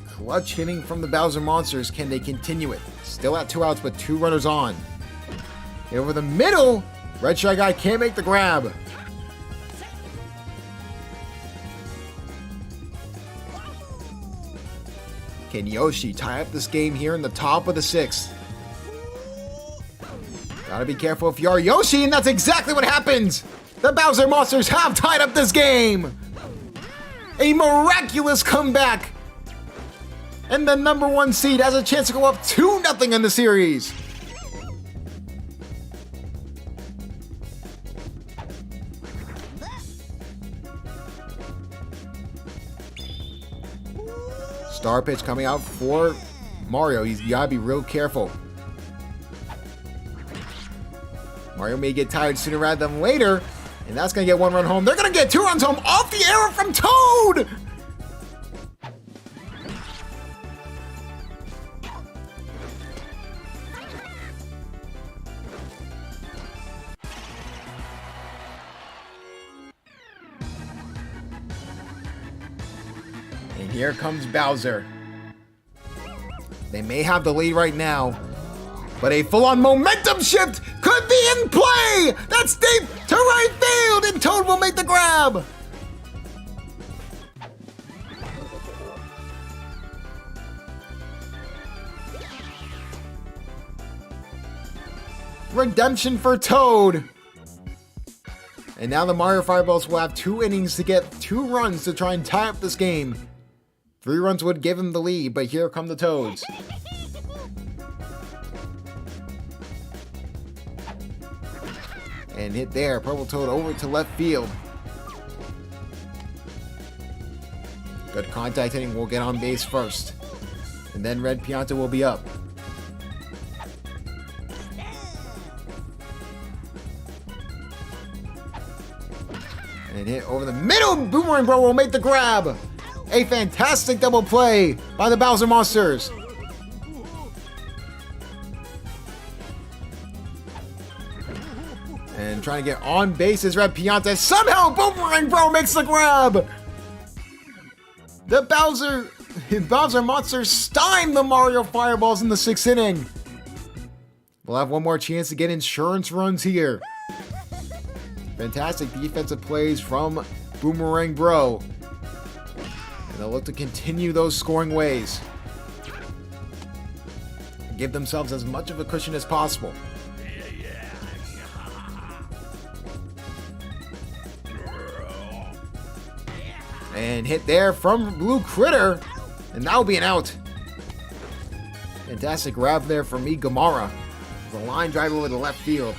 Clutch hitting from the Bowser Monsters. Can they continue it? Still at 2 outs, but 2 runners on. Hit over the middle. Red Shy Guy can't make the grab. Can Yoshi tie up this game here in the top of the 6th? Gotta be careful if you are Yoshi, and that's exactly what happens. The Bowser Monsters have tied up this game. A miraculous comeback. And the number 1 seed has a chance to go up 2-0 in the series. Star pitch coming out for Mario. He's gotta be real careful. Mario may get tired sooner rather than later, and that's gonna get 1 run home. They're gonna get 2 runs home off the error from Toad! And here comes Bowser. They may have the lead right now, but a full-on momentum shift could be in play! That's deep to right field, and Toad will make the grab! Redemption for Toad! And now the Mario Fireballs will have 2 innings to get 2 runs to try and tie up this game. 3 runs would give him the lead, but here come the Toads. And hit there, Purple Toad over to left field. Good contact hitting will get on base first. And then Red Pianta will be up. And hit over the middle, Boomerang Bro will make the grab. A fantastic double play by the Bowser Monsters. And trying to get on base is Red Pianta. Somehow Boomerang Bro makes the grab. The Bowser Monsters stymie the Mario Fireballs in the 6th inning. We'll have one more chance to get insurance runs here. Fantastic defensive plays from Boomerang Bro. And they'll look to continue those scoring ways. Give themselves as much of a cushion as possible. And hit there from Blue Critter. And that'll be an out. Fantastic grab there from me, Gamara. The line drive over the left field.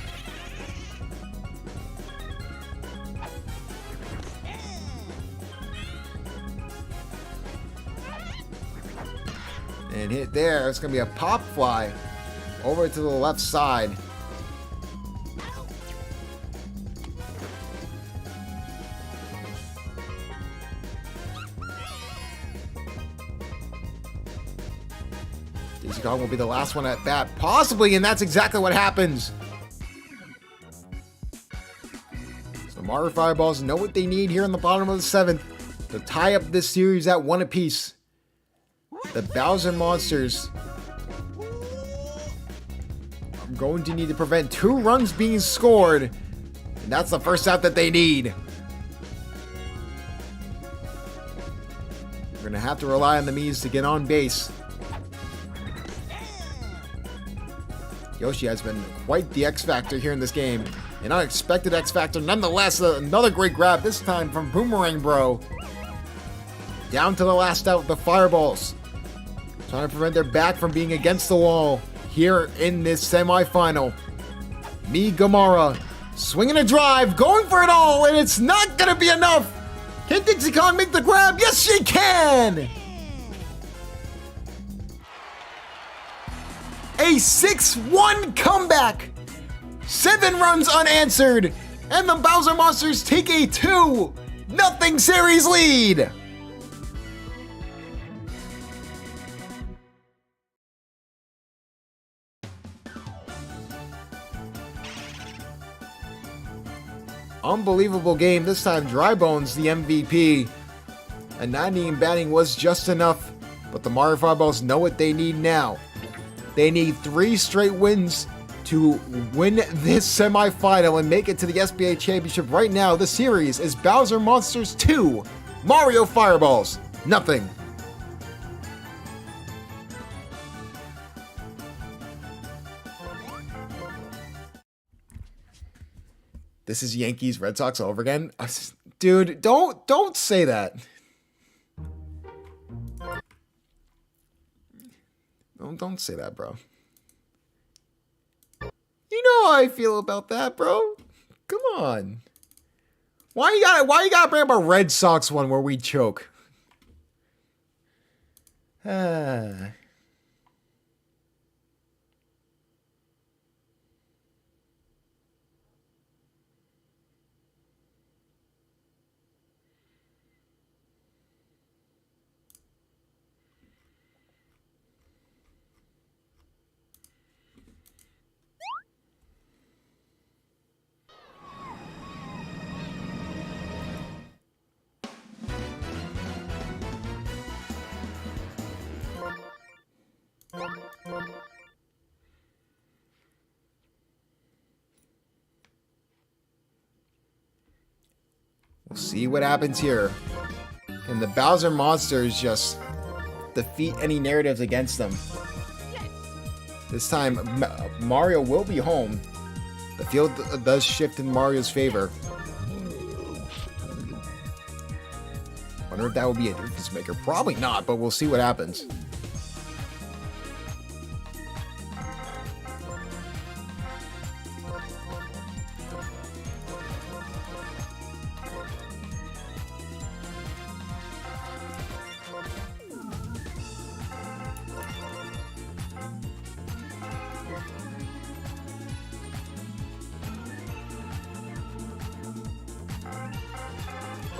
And hit there. It's going to be a pop fly over to the left side. Daisy Kong will be the last one at bat, possibly, and that's exactly what happens. So Mario Fireballs know what they need here in the bottom of the 7th to tie up this series at 1 apiece. The Bowser Monsters are going to need to prevent 2 runs being scored, and that's the first out that they need. We're going to have to rely on the Miis to get on base. Yoshi has been quite the X-Factor here in this game. An unexpected X-Factor nonetheless. Another great grab, this time from Boomerang Bro. Down to the last out with the Fireballs. Trying to prevent their back from being against the wall here in this semifinal. Me, Gamara, swinging a drive, going for it all, and it's not going to be enough. Can Dixie Kong make the grab? Yes, she can! A 6-1 comeback. 7 runs unanswered, and the Bowser Monsters take a 2-0 series lead. Unbelievable game. This time, Dry Bones, the MVP. A 90 in batting was just enough, but the Mario Fireballs know what they need now. They need 3 straight wins to win this semifinal and make it to the SBA Championship. Right now, the series is Bowser Monsters 2, Mario Fireballs, nothing. This is Yankees Red Sox all over again. Dude, don't say that. Don't say that, bro. You know how I feel about that, bro. Come on. Why you gotta bring up a Red Sox one where we choke? We'll see what happens here. And the Bowser monsters just defeat any narratives against them. This time, Mario will be home. The field does shift in Mario's favor. Wonder if that will be a difference maker. Probably not, but we'll see what happens.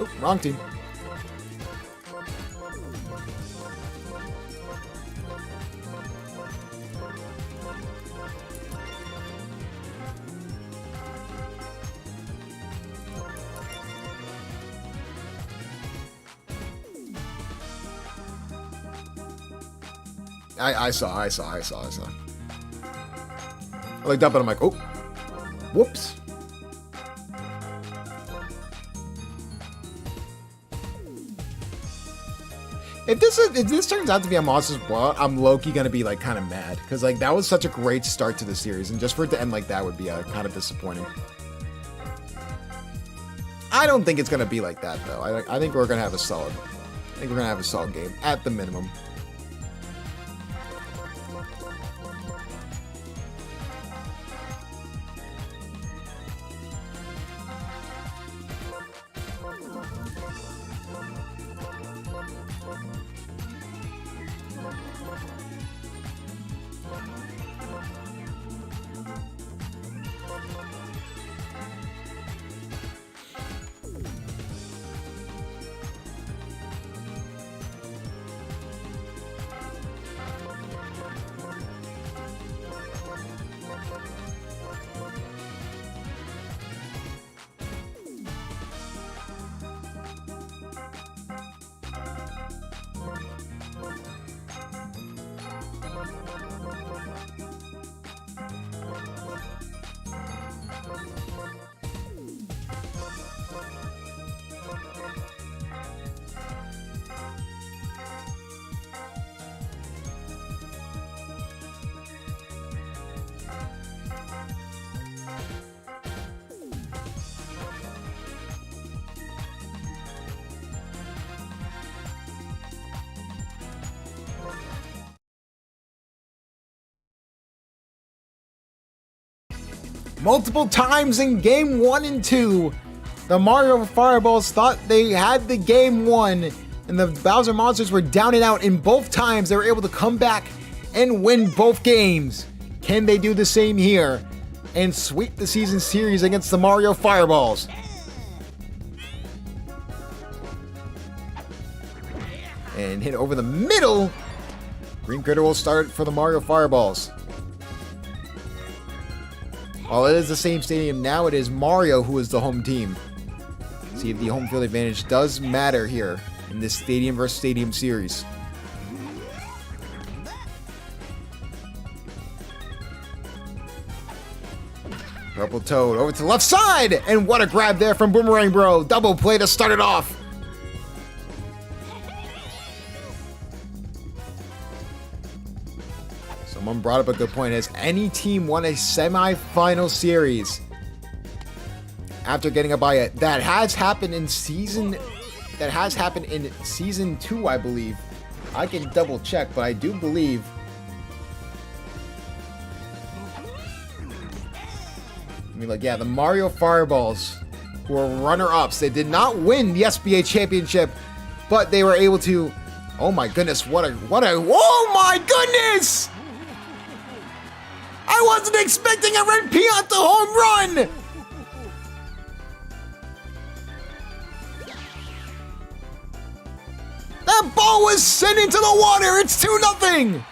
Oh, wrong team. I saw. I looked up and I'm like, oh, whoops. If this turns out to be a monster's blowout, I'm low-key gonna be like kind of mad because like that was such a great start to the series, and just for it to end like that would be kind of disappointing. I don't think it's gonna be like that though. I think we're gonna have a solid. I think we're gonna have a solid game at the minimum. Multiple times in game 1 and 2, the Mario Fireballs thought they had the game won, and the Bowser Monsters were down and out. In both times, they were able to come back and win both games. Can they do the same here and sweep the season series against the Mario Fireballs? And hit over the middle. Green Critter will start for the Mario Fireballs. While it is the same stadium, now it is Mario who is the home team. See if the home field advantage does matter here in this stadium versus stadium series. Purple Toad over to the left side, and what a grab there from Boomerang Bro. Double play to start it off. Someone brought up a good point. Has any team won a semi-final series after getting a bye? That has happened in season 2, I believe. I can double check, but I do believe. I mean, like, yeah, the Mario Fireballs, who were runner-ups. They did not win the SBA championship, but they were able to. Oh my goodness! Oh my goodness! I wasn't expecting a Red Pianta home run! That ball was sent into the water! It's 2-0!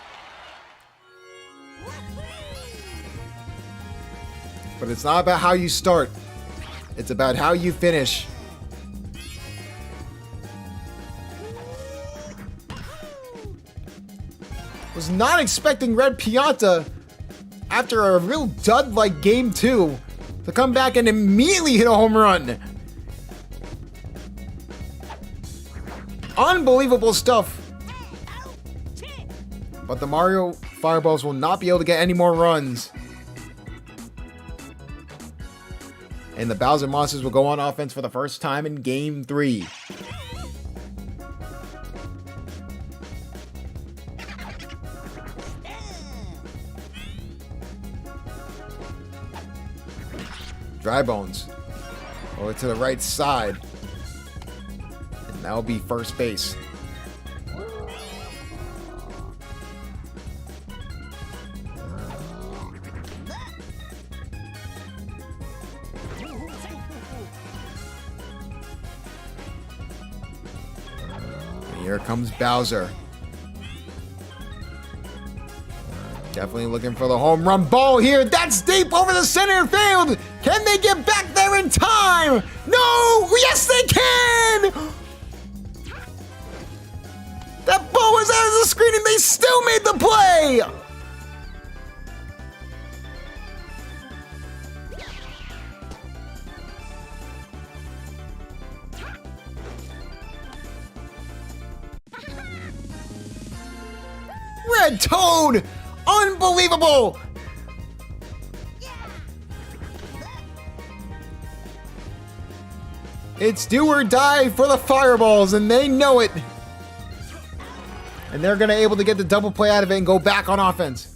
But it's not about how you start. It's about how you finish. Was not expecting Red Pianta, after a real dud like game 2, to come back and immediately hit a home run. Unbelievable stuff. But the Mario Fireballs will not be able to get any more runs. And the Bowser Monsters will go on offense for the first time in Game 3. Dry Bones over to the right side. And that'll be first base. Here comes Bowser. Definitely looking for the home run ball here. That's deep over the center field. Can they get back there in time? No! Yes, they can! That ball was out of the screen and they still made the play! Red Toad! Unbelievable! It's do or die for the Fireballs, and they know it. And they're going to be able to get the double play out of it and go back on offense.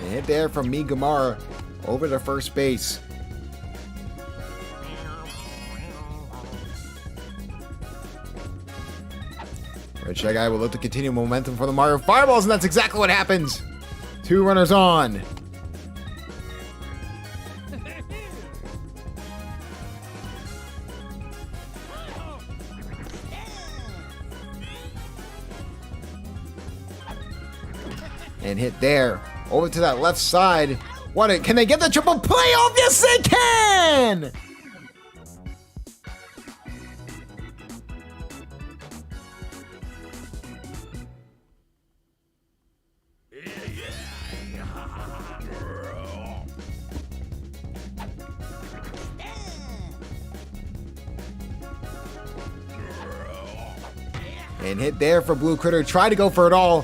And hit there from Migamara over to first base. Red Shy Guy will look to continue momentum for the Mario Fireballs, and that's exactly what happens. 2 runners on. And hit there. Over to that left side. Can they get the triple play off? Yes, they can! And hit there for Blue Critter. Try to go for it all.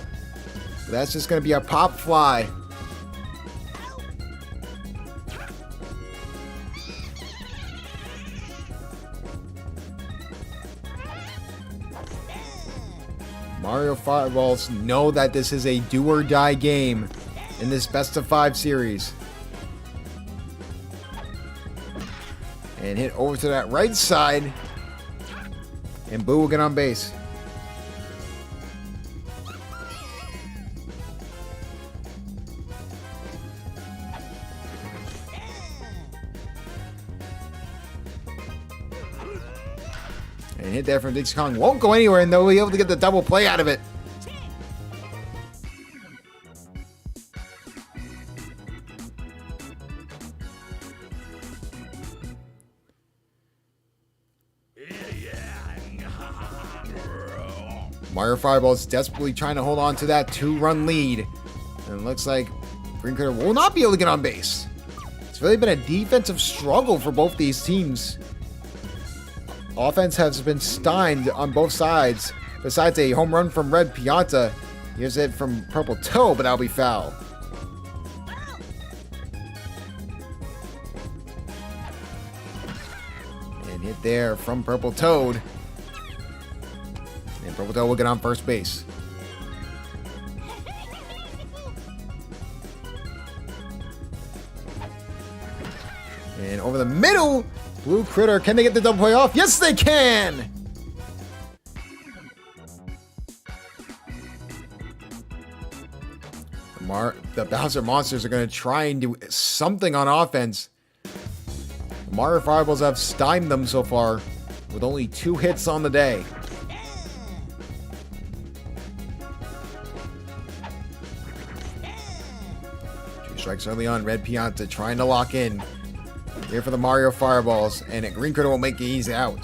That's just going to be a pop fly. Mario Fireballs know that this is a do or die game in this best of 5 series. And hit over to that right side. And Boo will get on base. And hit there from Dixie Kong. Won't go anywhere, and they'll be able to get the double play out of it. Mario Fireball's desperately trying to hold on to that 2-run lead. And it looks like Green Critter will not be able to get on base. It's really been a defensive struggle for both these teams. Offense has been stymied on both sides. Besides a home run from Red Pianta, here's it from Purple Toe, but that'll be foul. And hit there from Purple Toad. And Purple Toad will get on first base. And over the middle, Blue Critter, can they get the double play off? Yes, they can! The Bowser Monsters are going to try and do something on offense. The Mario Fireballs have stymied them so far with only 2 hits on the day. Two strikes early on. Red Pianta trying to lock in. Here for the Mario Fireballs, and Green Critter will make it easy out.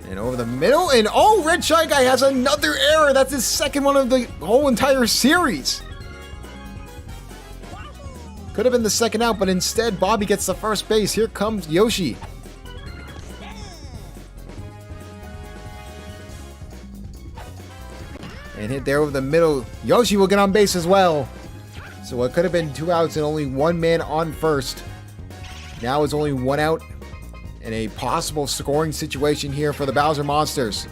And over the middle, and oh, Red Shy Guy has another error. That's his second one of the whole entire series. Could have been the second out, but instead Bobby gets the first base. Here comes Yoshi. And hit there over the middle. Yoshi will get on base as well. So it could have been 2 outs and only 1 man on first. Now it's only 1 out and a possible scoring situation here for the Bowser Monsters.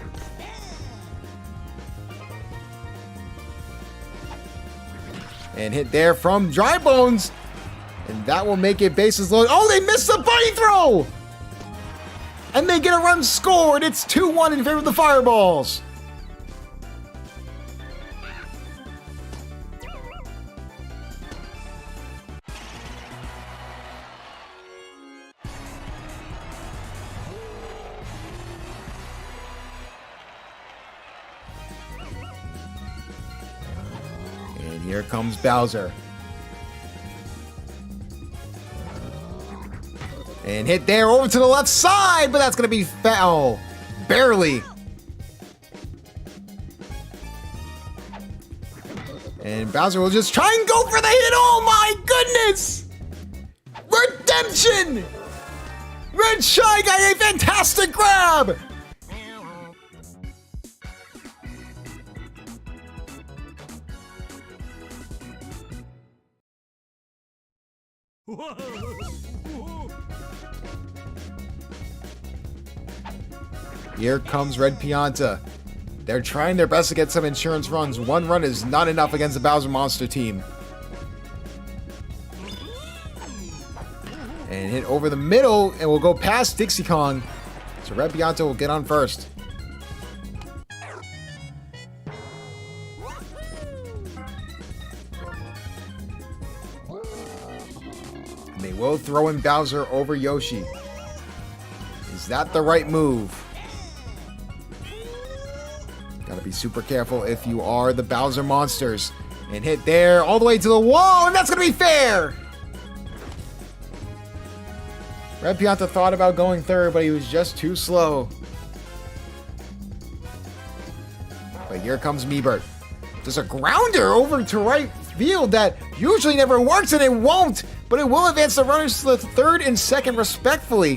And hit there from Dry Bones. And that will make it bases loaded. Oh, they missed the bunny throw! And they get a run scored. It's 2-1 in favor of the Fireballs. And here comes Bowser. And hit there over to the left side, but that's going to be foul. Barely. And Bowser will just try and go for the hit. Oh my goodness! Redemption! Red Shy Guy, a fantastic grab! Here comes Red Pianta. They're trying their best to get some insurance runs. 1 run is not enough against the Bowser Monster team. And hit over the middle and will go past Dixie Kong. So Red Pianta will get on first. And they will throw in Bowser over Yoshi. Is that the right move? Gotta be super careful if you are the Bowser Monsters. And hit there all the way to the wall, and that's gonna be fair! Red Pianta thought about going third, but he was just too slow. But here comes Meebert. There's a grounder over to right field that usually never works, and it won't, but it will advance the runners to the third and second respectfully.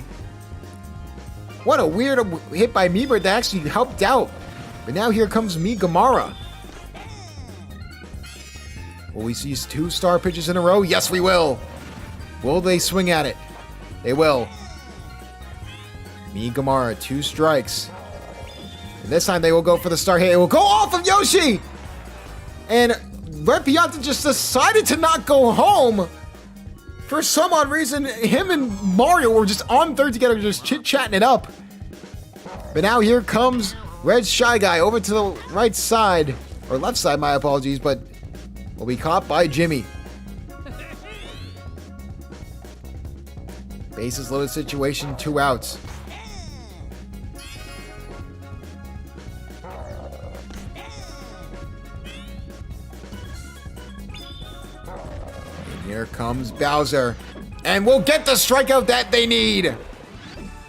What a weird hit by Meebert that actually helped out. But now here comes Gamara. Will we see 2 star pitches in a row? Yes, we will. Will they swing at it? They will. Gamara, 2 strikes. And this time they will go for the star hit. It will go off of Yoshi! And Red Pianta just decided to not go home. For some odd reason, him and Mario were just on third together, just chit-chatting it up. But now here comes Red Shy Guy over to the right side, or left side, my apologies, but will be caught by Jimmy. Bases loaded situation, 2 outs. And here comes Bowser, and we'll get the strikeout that they need.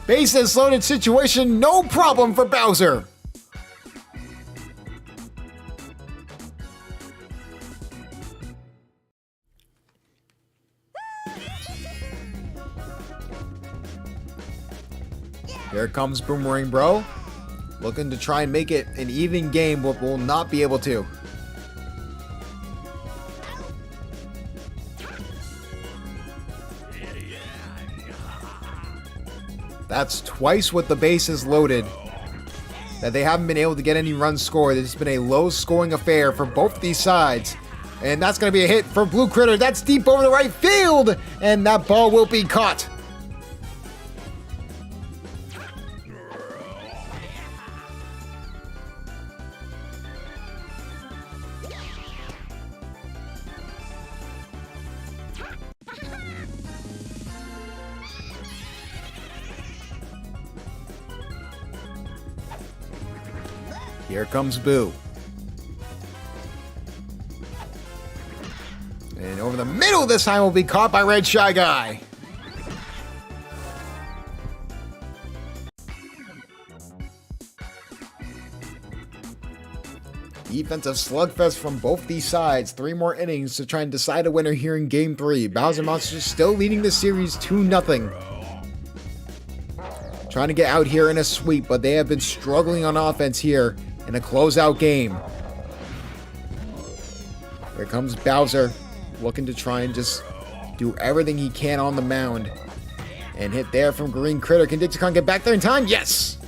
Bases loaded situation, no problem for Bowser. Here comes Boomerang Bro, looking to try and make it an even game, but will not be able to. That's twice with the bases loaded that they haven't been able to get any runs scored. It's been a low-scoring affair for both these sides. And that's going to be a hit for Blue Critter. That's deep over the right field, and that ball will be caught. Here comes Boo. And over the middle this time will be caught by Red Shy Guy. Defensive slugfest from both these sides. 3 more innings to try and decide a winner here in Game 3. Bowser Monsters still leading the series 2-0. Trying to get out here in a sweep, but they have been struggling on offense here in a closeout game. Here comes Bowser, looking to try and just do everything he can on the mound. And hit there from Green Critter. Can Dixie Kong get back there in time? Yes!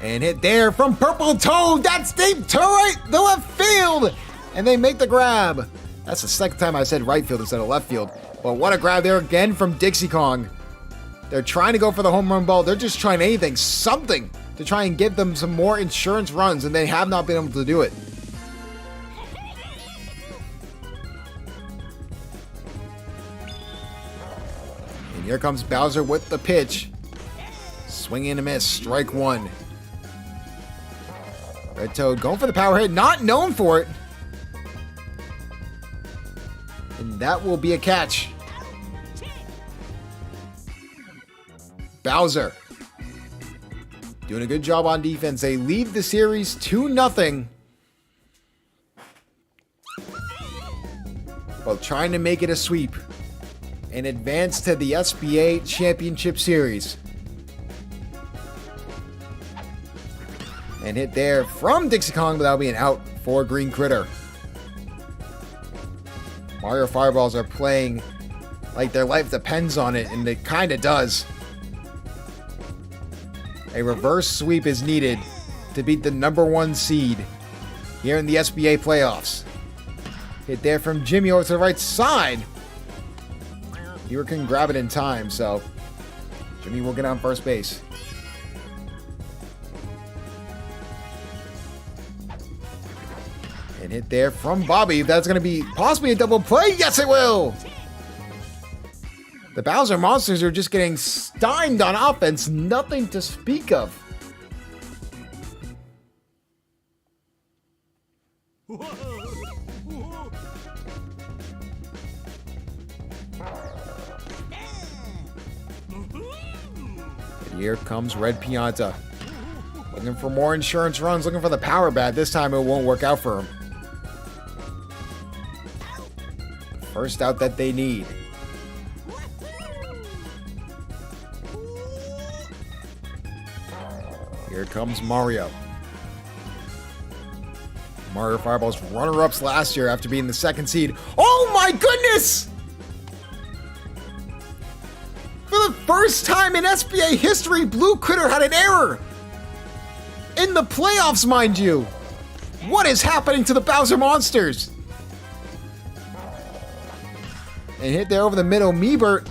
And hit there from Purple Toad. That's deep to right, the left field. And they make the grab. That's the second time I said right field instead of left field. But what a grab there again from Dixie Kong. They're trying to go for the home run ball. They're just trying anything, something, to try and give them some more insurance runs, and they have not been able to do it. And here comes Bowser with the pitch. Swing and a miss, strike 1. Red Toad going for the power hit, not known for it. And that will be a catch. Bowser doing a good job on defense. They lead the series 2-0. While trying to make it a sweep and advance to the SBA Championship Series. And hit there from Dixie Kong, but that'll be an out for Green Critter. Mario Fireballs are playing like their life depends on it, and it kind of does. A reverse sweep is needed to beat the #1 seed here in the SBA playoffs. Hit there from Jimmy over to the right side. Hero can grab it in time, so Jimmy will get on first base. And hit there from Bobby. That's going to be possibly a double play. Yes, it will! The Bowser Monsters are just getting stymied on offense. Nothing to speak of. And here comes Red Pianta. Looking for more insurance runs, looking for the power bat. This time it won't work out for him. First out that they need. Here comes Mario. Mario Fireball's runner-ups last year after being the 2nd seed. Oh my goodness! For the first time in SBA history, Blue Critter had an error. In the playoffs, mind you. What is happening to the Bowser Monsters? And hit there over the middle. Meebert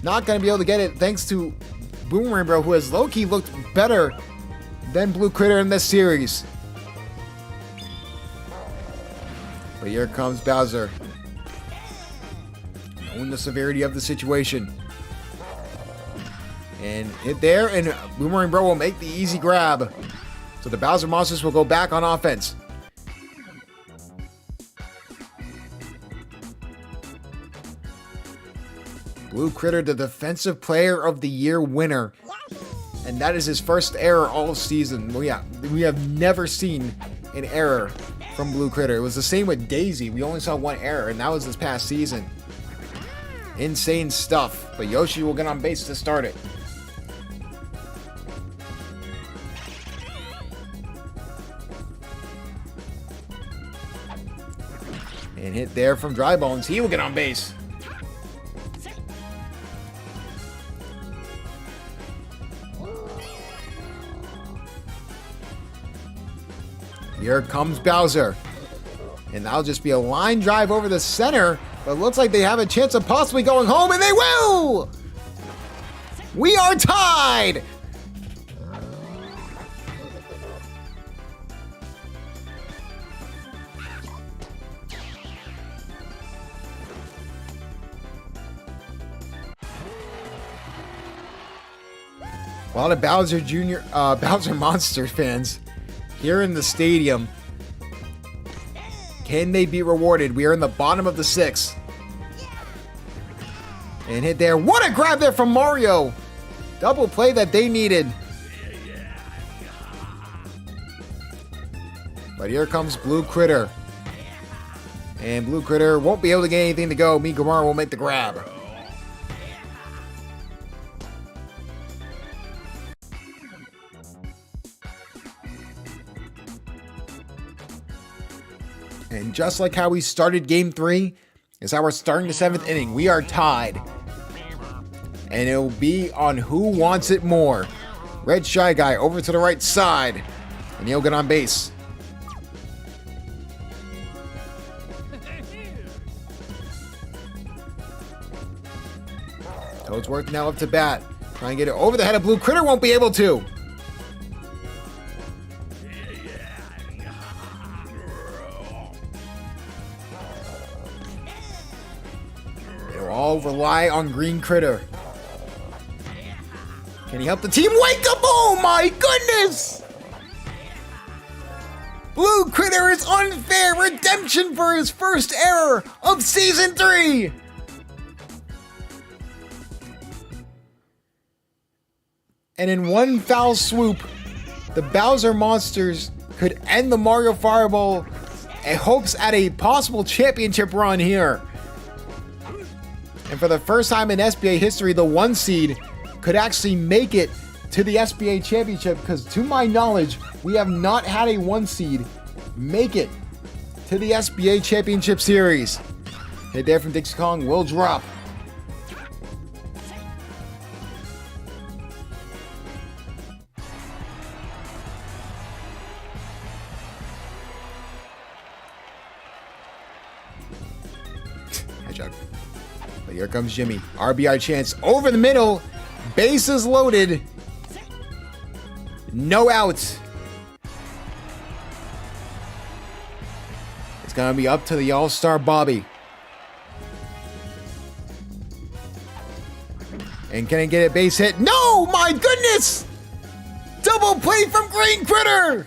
not going to be able to get it thanks to Boomerang Bro, who has low-key looked better than Blue Critter in this series. But here comes Bowser. Knowing the severity of the situation. And hit there, and Boomerang Bro will make the easy grab. So the Bowser Monsters will go back on offense. Blue Critter, the Defensive Player of the Year winner. And that is his first error all season. Well, yeah, we have never seen an error from Blue Critter. It was the same with Daisy. We only saw 1 error, and that was this past season. Insane stuff. But Yoshi will get on base to start it. And hit there from Dry Bones. He will get on base. Here comes Bowser. And that'll just be a line drive over the center. But it looks like they have a chance of possibly going home, and they will! We are tied! A lot of Bowser Monsters fans here in the stadium. Can they be rewarded? We are in the bottom of the 6th. And hit there. What a grab there from Mario. Double play that they needed. But here comes Blue Critter. And Blue Critter won't be able to get anything to go. Migamaro will make the grab. And just like how we started Game 3, is how we're starting the 7th inning. We are tied. And it'll be on who wants it more. Red Shy Guy over to the right side. And he'll get on base. Toadsworth now up to bat. Try and get it over the head of Blue Critter. Won't be able to. They'll all rely on Green Critter. Can he help the team? Wake up! Oh my goodness! Blue Critter is unfair redemption for his first error of Season 3! And in one foul swoop, the Bowser Monsters could end the Mario Fireball and hopes at a possible championship run here. And for the first time in SBA history, the 1 seed could actually make it to the SBA championship, because to my knowledge, we have not had a 1 seed make it to the SBA championship series. Hit there from Dixie Kong will drop. But here comes Jimmy. RBI chance over the middle. Bases loaded. No outs. It's going to be up to the All-Star Bobby. And can he get a base hit? No! My goodness! Double play from Green Critter!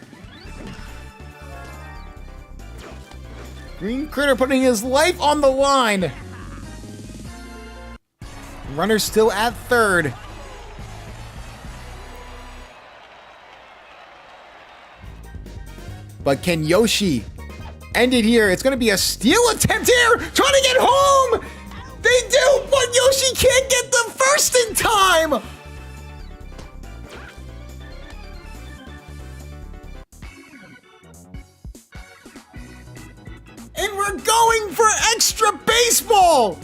Green Critter putting his life on the line. Runner still at third. But can Yoshi end it here? It's going to be a steal attempt here. Trying to get home. They do, but Yoshi can't get the first in time. And we're going for extra baseball.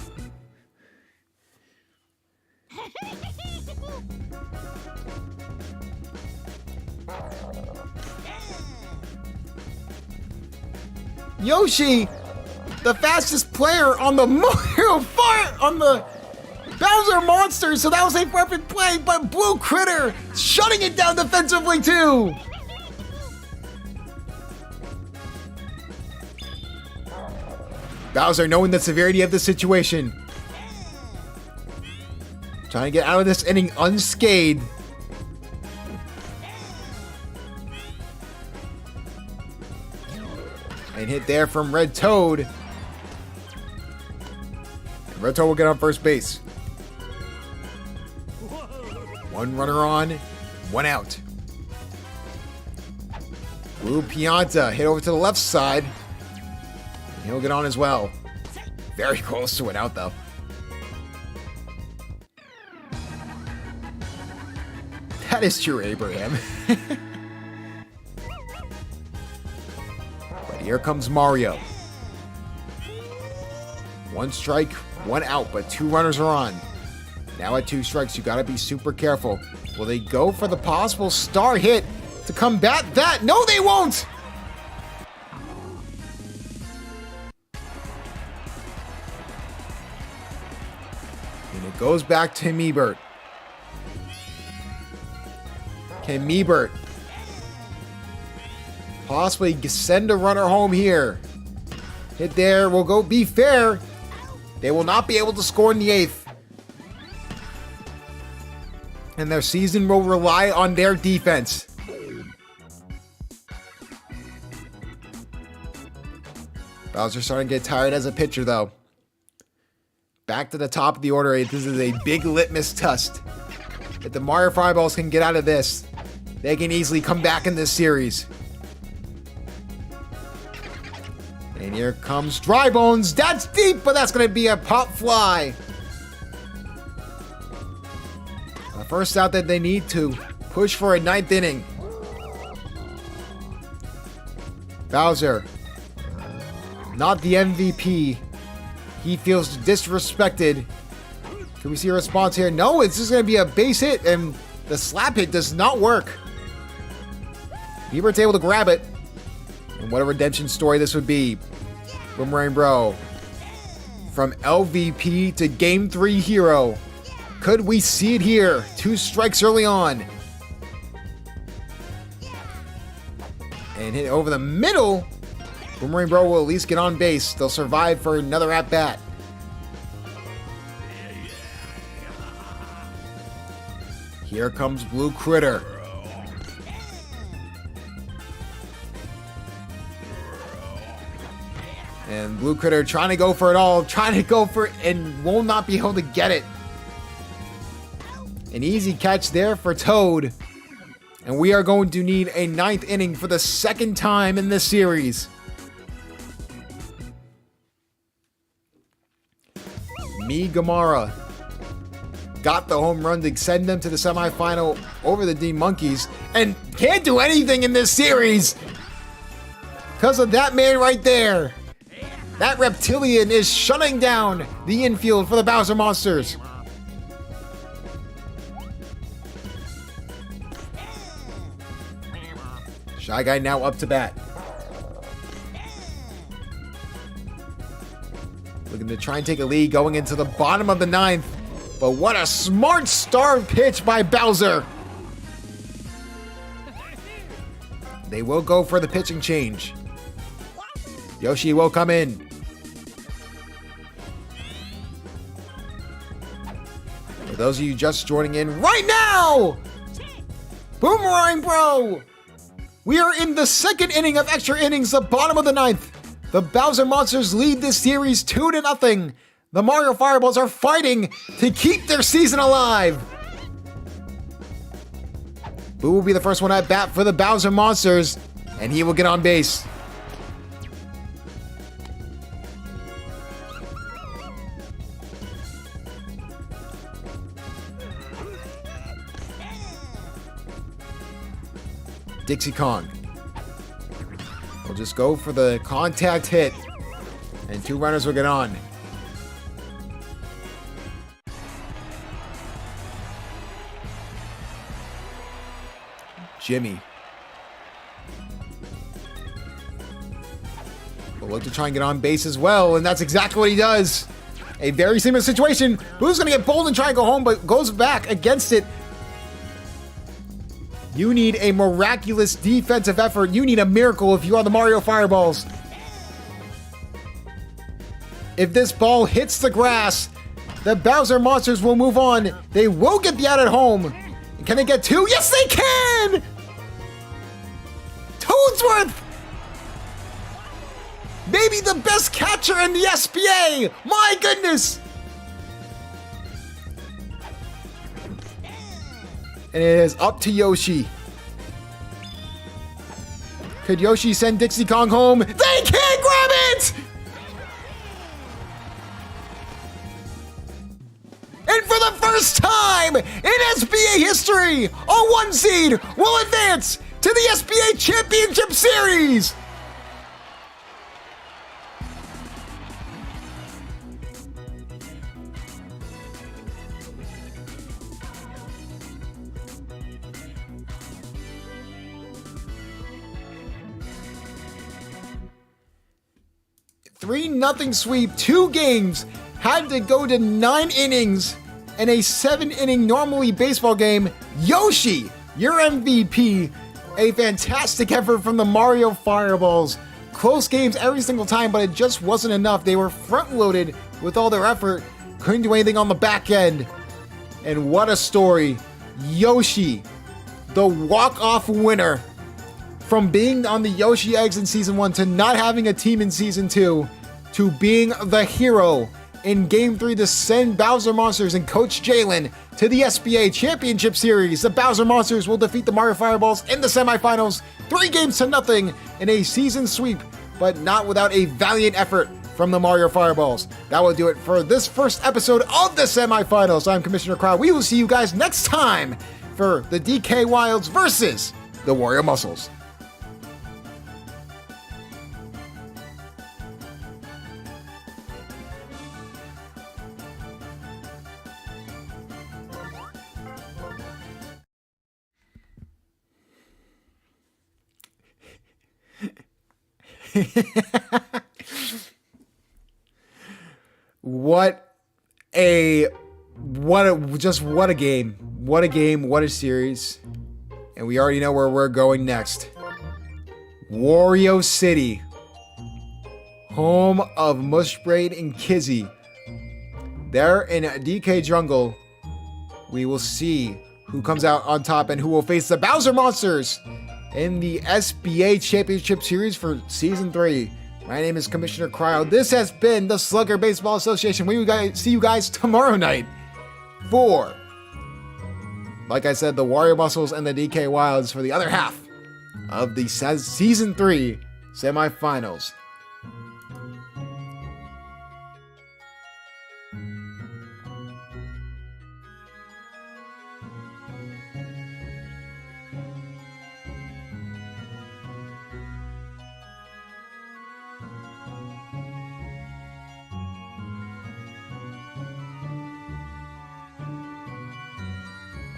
Yoshi, the fastest player on the Bowser Monsters, so that was a perfect play, but Blue Critter shutting it down defensively too. Bowser, knowing the severity of the situation, trying to get out of this inning unscathed. And hit there from Red Toad. And Red Toad will get on first base. One runner on, one out. Blue Pianta hit over to the left side. And he'll get on as well. Very close to an out though. That is true, Abraham. But here comes Mario. One strike, one out, but 2 runners are on. Now at 2 strikes, you gotta be super careful. Will they go for the possible star hit to combat that? No, they won't! And it goes back to Meebert. Can Meebert possibly send a runner home here? Hit there will go be fair. They will not be able to score in the 8th. And their season will rely on their defense. Bowser's starting to get tired as a pitcher though. Back to the top of the order. This is a big litmus test. If the Mario Fireballs can get out of this, they can easily come back in this series. And here comes Dry Bones. That's deep, but that's going to be a pop fly. The first out that they need to push for a 9th inning. Bowser, not the MVP. He feels disrespected. Can we see a response here? No, it's just going to be a base hit, and the slap hit does not work. Beaver's able to grab it. And what a redemption story this would be. Boomerang Bro. From LVP to Game 3 hero. Could we see it here? 2 strikes early on. And hit over the middle. Boomerang Bro will at least get on base. They'll survive for another at-bat. Here comes Blue Critter. And Blue Critter trying to go for it all, trying to go for it, and will not be able to get it. An easy catch there for Toad. And we are going to need a 9th inning for the 2nd time in this series. Gamara got the home run to send them to the semifinal over the D Monkeys, and can't do anything in this series because of that man right there. That reptilian is shutting down the infield for the Bowser Monsters. Shy Guy now up to bat. Looking to try and take a lead going into the bottom of the 9th. But what a smart start pitch by Bowser. They will go for the pitching change. Yoshi will come in. For those of you just joining in right now, Boomerang Bro! We are in the 2nd inning of extra innings, the bottom of the 9th. The Bowser Monsters lead this series 2-0. The Mario Fireballs are fighting to keep their season alive. Boo will be the first one at bat for the Bowser Monsters, and he will get on base. Dixie Kong. We'll just go for the contact hit, and 2 runners will get on. Jimmy. We'll look to try and get on base as well, and that's exactly what he does. A very similar situation. Boo's going to get bold and try and go home, but goes back against it. You need a miraculous defensive effort. You need a miracle if you are the Mario Fireballs. If this ball hits the grass, the Bowser Monsters will move on. They will get the out at home. Can they get 2? Yes, they can! Toadsworth! Maybe the best catcher in the SBA! My goodness! And it is up to Yoshi. Could Yoshi send Dixie Kong home? They can't grab it! And for the first time in SBA history, a 1 seed will advance to the SBA Championship Series! Three-0 sweep, 2 games, had to go to 9 innings, and a 7-inning normally baseball game. Yoshi, your MVP. A fantastic effort from the Mario Fireballs. Close games every single time, but it just wasn't enough. They were front-loaded with all their effort. Couldn't do anything on the back end. And what a story. Yoshi, the walk-off winner. From being on the Yoshi Eggs in Season 1 to not having a team in Season 2 to being the hero in Game 3 to send Bowser Monsters and Coach Jalen to the SBA Championship Series. The Bowser Monsters will defeat the Mario Fireballs in the semifinals, 3-0 in a season sweep, but not without a valiant effort from the Mario Fireballs. That will do it for this first episode of the semifinals. I'm Commissioner Crow. We will see you guys next time for the DK Wilds versus the Wario Muscles. What a game. What a game, what a series. And we already know where we're going next. Wario City. Home of Mushbraid and Kizzy. There in DK Jungle, we will see who comes out on top and who will face the Bowser Monsters in the SBA Championship Series for Season 3. My name is Commissioner Cryo. This has been the Slugger Baseball Association. We will see you guys tomorrow night for, like I said, the Wario Muscles and the DK Wilds for the other half of the Season 3 semifinals.